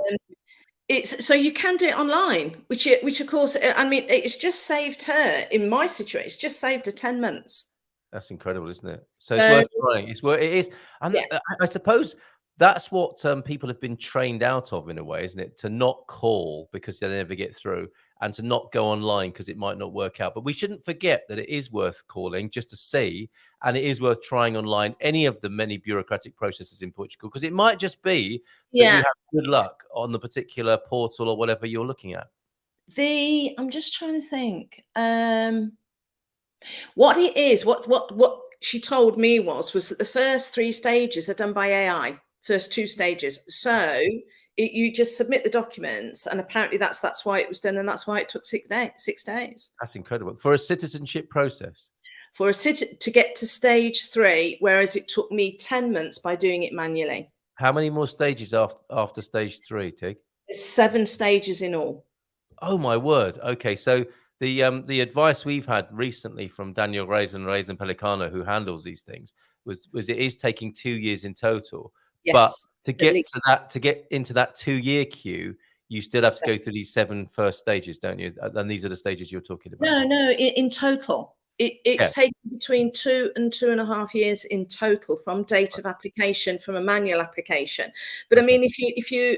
S6: so you can do it online, which of course, it's just saved her, in my situation, it's just saved her 10 months.
S3: That's incredible, isn't it? So it's worth trying. It is. And I suppose that's what people have been trained out of, in a way, isn't it? To not call because they never get through, and to not go online because it might not work out. But we shouldn't forget that it is worth calling just to see, and it is worth trying online any of the many bureaucratic processes in Portugal, because it might just be that you have good luck on the particular portal or whatever you're looking at.
S6: I'm just trying to think. What it is, what she told me was that the first 3 stages are done by AI. First 2 stages. So you just submit the documents, and apparently that's why it was done, and that's why it took 6 days.
S3: That's incredible for a citizenship process.
S6: To get to stage 3, whereas it took me 10 months by doing it manually.
S3: How many more stages after stage 3, Tig?
S6: There's 7 stages in all.
S3: Oh my word! Okay, so the advice we've had recently from Daniel Reis and Pelicano, who handles these things, was it is taking 2 years in total. Yes, but to get into that 2-year queue, you still have to go through these 7 first stages, don't you? And these are the stages you're talking about.
S6: No, in total. It's taken between 2 and 2.5 years in total from date of application, from a manual application. But if you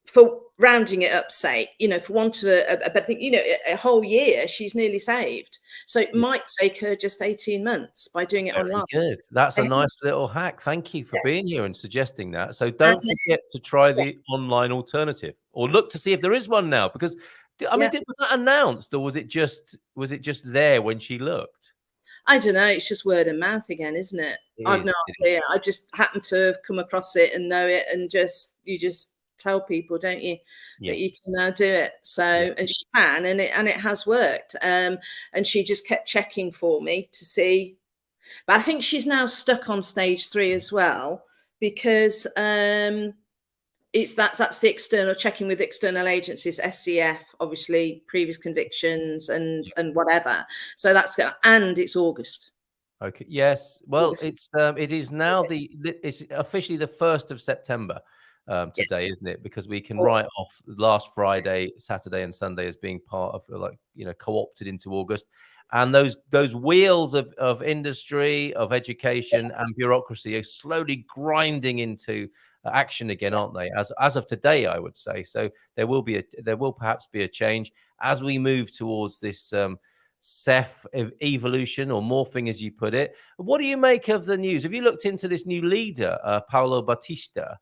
S6: for rounding it up, say, for want of a whole year, she's nearly saved. So it might take her just 18 months by doing it online.
S3: Good. That's a nice little hack. Thank you for being here and suggesting that. So don't forget to try the online alternative, or look to see if there is one now, because was that announced, or was it just there when she looked?
S6: I don't know. It's just word of mouth again, isn't it? I've no idea. I just happen to have come across it and know it, and you just tell people, don't you, that you can now do it. So and she can, and it has worked. And she just kept checking for me to see. But I think she's now stuck on stage 3 as well, because that's the external checking with external agencies, SCF, obviously previous convictions and whatever. So that's and it's August.
S3: Okay. Yes. Well, it is now it's officially the 1st of September today, isn't it? Because we can write off last Friday, Saturday, and Sunday as being part of, like, co-opted into August. And those wheels of industry, of education, and bureaucracy are slowly grinding into action again, aren't they? As of today, I would say. So there will perhaps be a change as we move towards this CEF evolution, or morphing, as you put it. What do you make of the news? Have you looked into this new leader, Paulo Batista,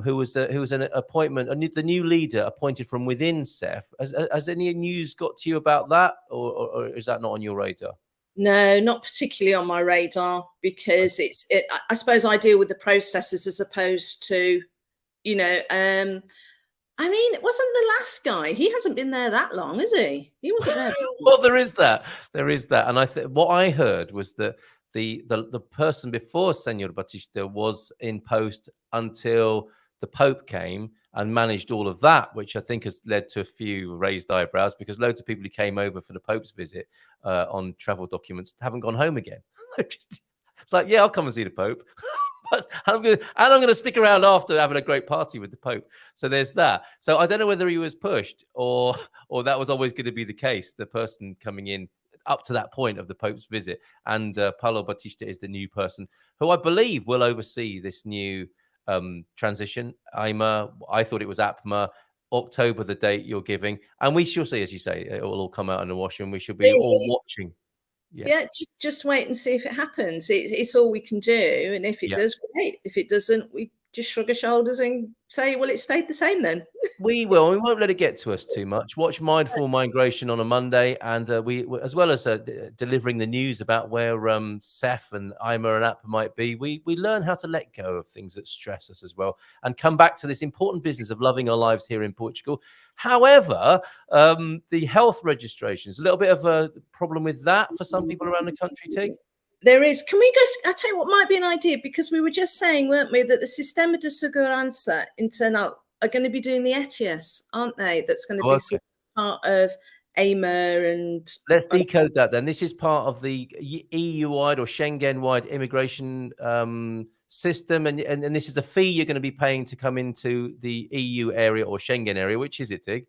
S3: who was an appointment, the new leader appointed from within CEF? Has any news got to you about that, or is that not on your radar?
S6: No, not particularly on my radar, because I suppose I deal with the processes as opposed to, I mean, it wasn't the last guy. He hasn't been there that long, is he? He wasn't there.
S3: Well, there is that. And I think what I heard was that the person before Senor Batista was in post until the Pope came and managed all of that, which I think has led to a few raised eyebrows, because loads of people who came over for the Pope's visit on travel documents haven't gone home again. It's like, yeah, I'll come and see the Pope. I'm going to stick around after having a great party with the Pope. So there's that. So I don't know whether he was pushed or that was always going to be the case, the person coming in up to that point of the Pope's visit. And Paulo Batista is the new person who I believe will oversee this new transition. AIMA, I thought it was APMA. October, the date you're giving. And we shall see, as you say, it will all come out in the wash, and we should be all watching.
S6: Yeah, just wait and see if it happens. It's all we can do, and if it does, great. If it doesn't, we just shrug our shoulders and say, well, it stayed the same then.
S3: We won't let it get to us too much. Watch Mindful Migration on a Monday, and we, as well as delivering the news about where CEF and AIMA and APMA might be, we learn how to let go of things that stress us as well, and come back to this important business of loving our lives here in Portugal. However, the health registrations, a little bit of a problem with that for some people around the country, Tig.
S6: There is. Can we go? I'll tell you what might be an idea, because we were just saying, weren't we, that the Sistema de Segurança Internal are going to be doing the ETIAS, aren't they? That's going to be part of AIMA. And
S3: let's decode that then. This is part of the EU-wide or Schengen-wide immigration system, and this is a fee you're going to be paying to come into the EU area or Schengen area. Which is it, Tig?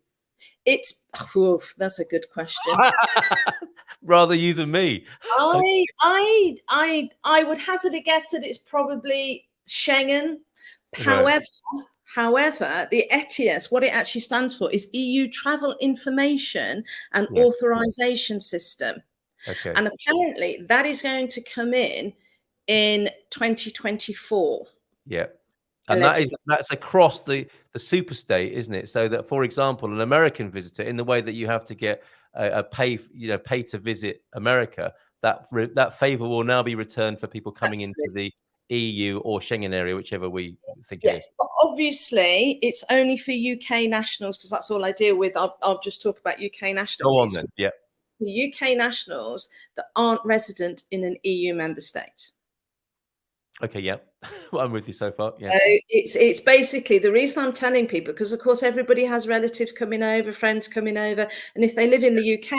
S6: That's a good question.
S3: Rather you than me.
S6: I would hazard a guess that it's probably Schengen.
S3: Right.
S6: However, the ETIAS, what it actually stands for, is EU Travel Information and Authorization System.
S3: Okay.
S6: And apparently that is going to come in 2024.
S3: Yeah. And that's across the superstate, isn't it? So that, for example, an American visitor, in the way that you have to get a pay to visit America, that favor will now be returned for people coming into the EU or Schengen area, whichever we think it is.
S6: Obviously, it's only for UK nationals, because that's all I deal with. I'll just talk about UK nationals.
S3: Go on then. Yeah.
S6: The UK nationals that aren't resident in an EU member state.
S3: Okay, yeah. Well, I'm with you so far. Yeah.
S6: So it's basically, the reason I'm telling people, because of course everybody has relatives coming over, friends coming over, and if they live in the UK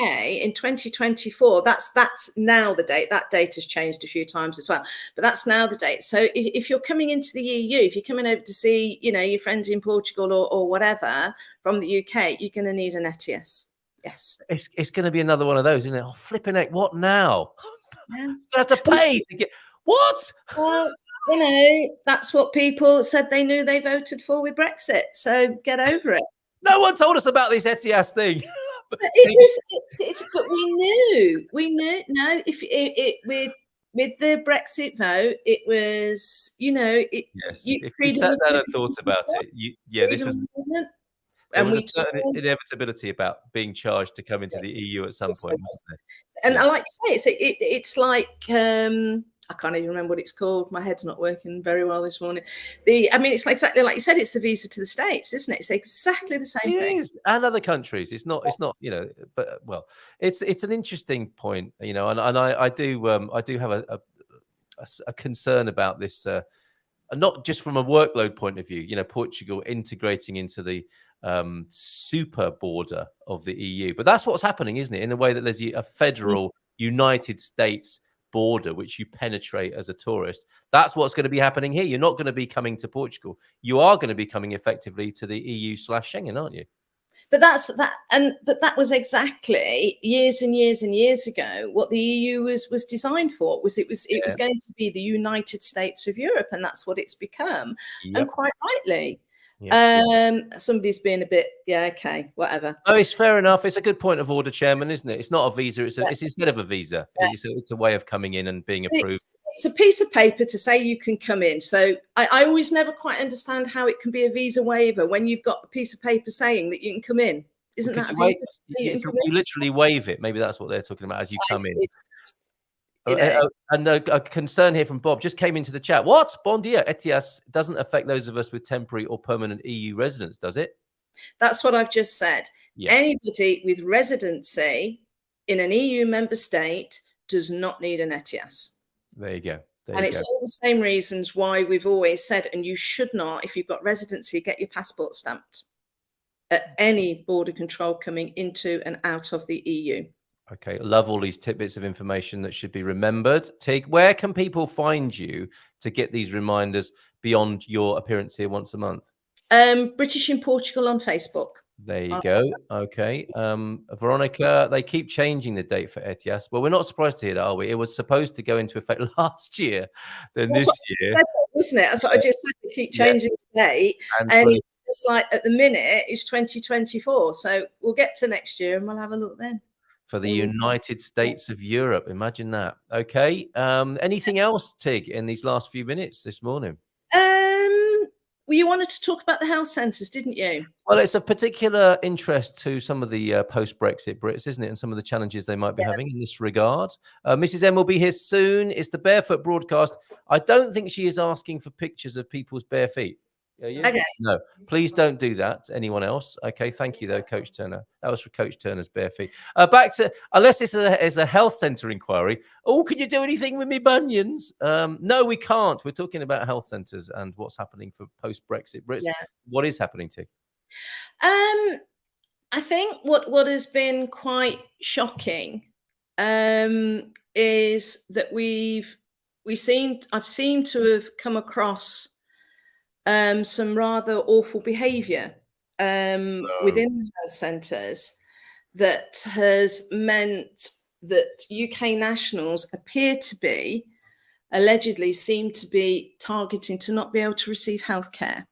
S6: in 2024, that's now the date. That date has changed a few times as well, but that's now the date. So if you're coming into the EU, if you're coming over to see, your friends in Portugal or whatever from the UK, you're going to need an ETIAS. Yes.
S3: It's going to be another one of those, isn't it? Oh, flipping heck, what now? Yeah. You have to pay to get what?
S6: Well, that's what people said they knew they voted for with Brexit. So get over it.
S3: No one told us about this ETIAS thing.
S6: But we knew. No, with the Brexit vote, it was,
S3: Yes. If you sat down and thought about it, this was. There was a certain inevitability about being charged to come into the EU at some point.
S6: And I like to say, it's like, I can't even remember what it's called. My head's not working very well this morning. It's exactly like you said. It's the visa to the States, isn't it? It's exactly the same thing.
S3: It is, and other countries. It's not. But well, it's an interesting point, and I do have a concern about this not just from a workload point of view, you know, Portugal integrating into the super border of the EU. But that's what's happening, isn't it? In the way that there's a federal United States border, which you penetrate as a tourist. That's what's going to be happening here. You're not going to be coming to Portugal. You are going to be coming effectively to the EU/Schengen, aren't you?
S6: But that was exactly years and years and years ago what the EU was designed for. It was going to be the United States of Europe, and that's what it's become. Yep. And quite rightly. Yep. Somebody's been a bit, okay, whatever.
S3: Oh, it's fair enough. It's a good point of order, Chairman, isn't it? It's not a visa. It's instead of a visa. Yeah. It's a way of coming in and being approved.
S6: It's a piece of paper to say you can come in. So I always never quite understand how it can be a visa waiver when you've got a piece of paper saying that you can come in. Isn't that a visa?
S3: You literally waive it. Maybe that's what they're talking about as you come in. And a concern here from Bob just came into the chat. What? Bon dia. ETIAS doesn't affect those of us with temporary or permanent EU residence, does it?
S6: That's what I've just said. Yeah. Anybody with residency in an EU member state does not need an ETIAS.
S3: There you go.
S6: It's all the same reasons why we've always said, and you should not, if you've got residency, get your passport stamped at any border control coming into and out of the EU.
S3: Okay, love all these tidbits of information that should be remembered. Tig, where can people find you to get these reminders beyond your appearance here once a month?
S6: British in Portugal on Facebook.
S3: There you go. Okay. Veronica, they keep changing the date for ETIAS. Well, we're not surprised to hear that, are we? It was supposed to go into effect last year, then this year.
S6: Isn't it? That's what I just said. They keep changing the date. And it's like at the minute, it's 2024. So we'll get to next year and we'll have a look then.
S3: For the United States of Europe. Imagine that. Okay. Anything else, Tig, in these last few minutes this morning?
S6: Well, you wanted to talk about the health centres, didn't you?
S3: Well, it's of particular interest to some of the post-Brexit Brits, isn't it? And some of the challenges they might be having in this regard. Mrs. M will be here soon. It's the Barefoot broadcast. I don't think she is asking for pictures of people's bare feet.
S6: Okay.
S3: No, please don't do that to anyone else. Okay, thank you though, Coach Turner. That was for Coach Turner's bare feet. Back to, unless this is a health centre inquiry. Oh, can you do anything with me bunions? No, we can't. We're talking about health centres and what's happening for post-Brexit Brits. Yeah. What is happening, Tig?
S6: I think what has been quite shocking is that I've seemed to have come across some rather awful behaviour within the health centres that has meant that UK nationals appear to be, allegedly seem to be targeting to not be able to receive healthcare.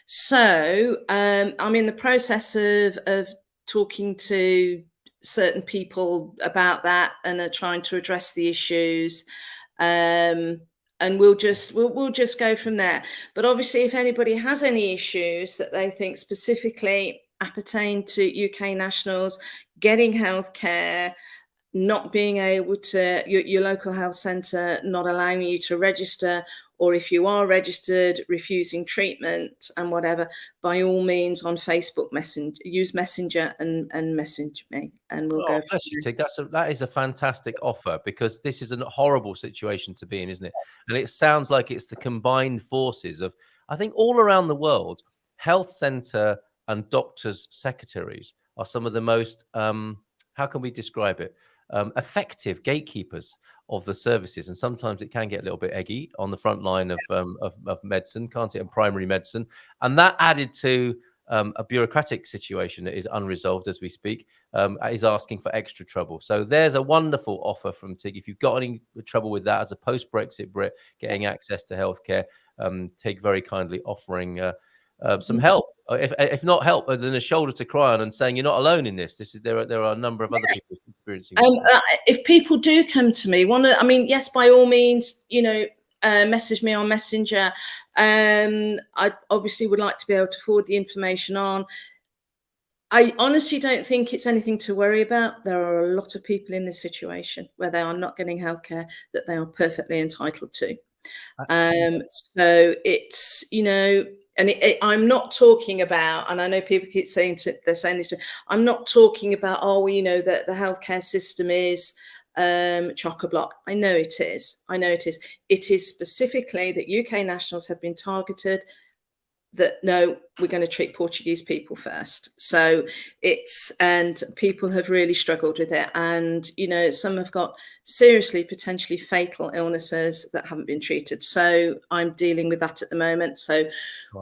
S6: So I'm in the process of talking to certain people about that and are trying to address the issues. And we'll just go from there. But obviously, if anybody has any issues that they think specifically appertain to UK nationals getting healthcare, not being able to, your local health centre not allowing you to register, or if you are registered, refusing treatment and whatever, by all means on Facebook Messenger, use Messenger and message me, and we'll go.
S3: Bless you, Tig. That is a fantastic offer, because this is a horrible situation to be in, isn't it? Yes. And it sounds like it's the combined forces of, I think, all around the world, health centre and doctors' secretaries are some of the most, how can we describe it? Effective gatekeepers of the services, and sometimes it can get a little bit eggy on the front line of medicine, can't it, and primary medicine, and that added to a bureaucratic situation that is unresolved as we speak, is asking for extra trouble. So there's a wonderful offer from Tig. If you've got any trouble with that as a post-Brexit Brit getting access to healthcare, Tig very kindly offering some help, if not help, then a shoulder to cry on, and saying you're not alone in this. There are a number of other people experiencing
S6: if people do come to me, yes, by all means, message me on Messenger. I obviously would like to be able to forward the information on. I honestly don't think it's anything to worry about. There are a lot of people in this situation where they are not getting healthcare that they are perfectly entitled to. So it's, and I'm not talking about, and I know people keep saying they're saying this, I'm not talking about, that the healthcare system is chock-a-block. I know it is. It is specifically that UK nationals have been targeted, that no, we're going to treat Portuguese people first. So and people have really struggled with it. And, some have got seriously, potentially fatal illnesses that haven't been treated. So I'm dealing with that at the moment. So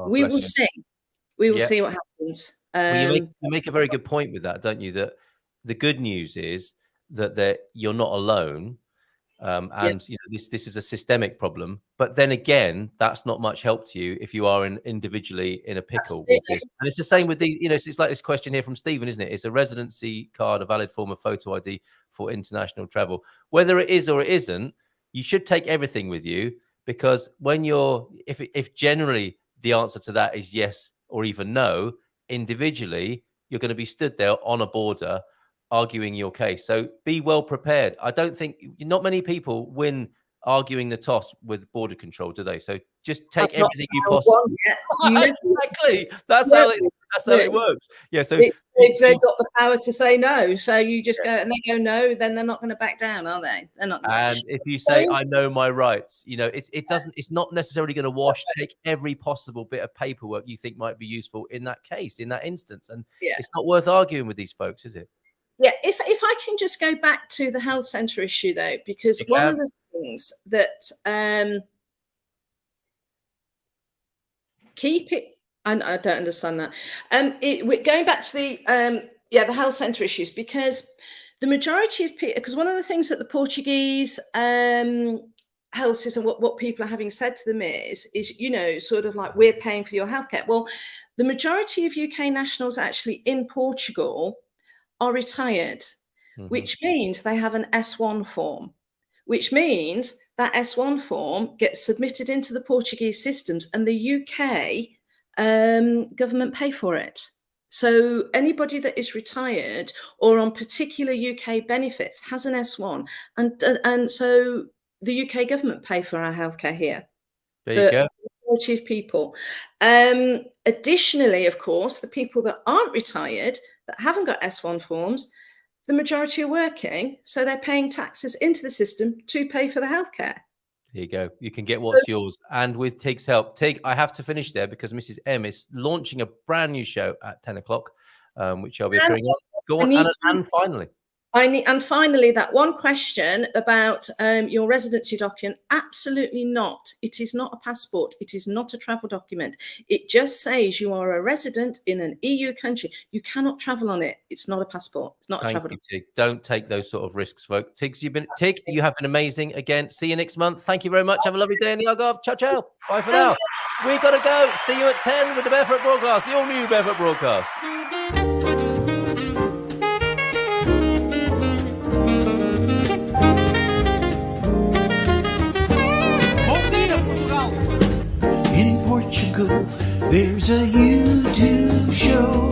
S6: we will see. We will see what happens.
S3: Well, you make a very good point with that, don't you? That the good news is that you're not alone. And this is a systemic problem, but then again, that's not much help to you if you are individually in a pickle with this. And it's the same with these, it's like this question here from Stephen, isn't it? It's a residency card, a valid form of photo ID for international travel. Whether it is or it isn't, you should take everything with you, because when if generally the answer to that is yes or even no, individually, you're going to be stood there on a border arguing your case. So be well prepared. I don't think not many people win arguing the toss with border control, do they? So just take everything you possibly. Exactly. That's how it works. Yeah. So
S6: they've got the power to say no. So you just go and they go no, then they're not going to back down, are they? They're not.
S3: And if you say I know my rights, it's not necessarily going to wash. Take every possible bit of paperwork you think might be useful in that case, in that instance, and it's not worth arguing with these folks, is it?
S6: Yeah, if I can just go back to the health centre issue though, because one of the things that keep it, I don't understand that. Going back to the health centre issues, because the majority of people, because one of the things that the Portuguese health system, what people are having said to them is sort of like, we're paying for your healthcare. Well, the majority of UK nationals actually in Portugal are retired, which means they have an S1 form, which means that S1 form gets submitted into the Portuguese systems and the UK government pay for it. So anybody that is retired or on particular UK benefits has an S1, and so the UK government pay for our healthcare here.
S3: There you go.
S6: Majority of people. Additionally, of course, the people that aren't retired, that haven't got S1 forms, the majority are working, so they're paying taxes into the system to pay for the healthcare.
S3: There you go. You can get what's yours. And with Tig's help, Tig, I have to finish there because Mrs. M is launching a brand new show at 10 o'clock, which I'll be appearing on. Go on, and finally.
S6: And finally, that one question about your residency document, absolutely not. It is not a passport. It is not a travel document. It just says you are a resident in an EU country. You cannot travel on it. It's not a passport. It's not a travel document.
S3: Tig. Don't take those sort of risks, folks. Tig, you have been amazing again. See you next month. Thank you very much. Have a lovely day in the Algarve. Ciao, ciao. Bye for now. We got to go. See you at 10 with the Barefoot Broadcast, the all-new Barefoot Broadcast.
S1: In Portugal, there's a YouTube show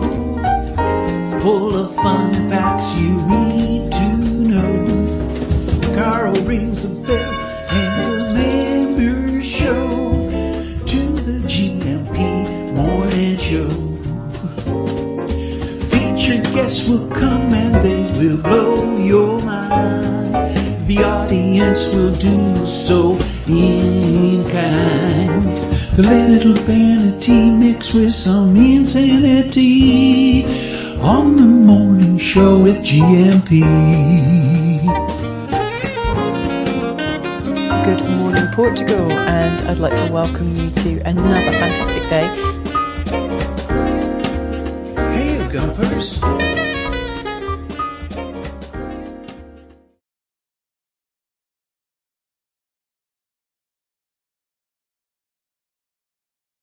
S1: full of fun facts you need to know. Carl rings the bell and the members show to the GMP morning show. Featured guests will come and they will blow your mind. The audience will do so in kind. The little vanity mixed with some insanity on the morning show with GMP.
S2: Good morning, Portugal, and I'd like to welcome you to another fantastic day.
S1: Hey, Gumpers.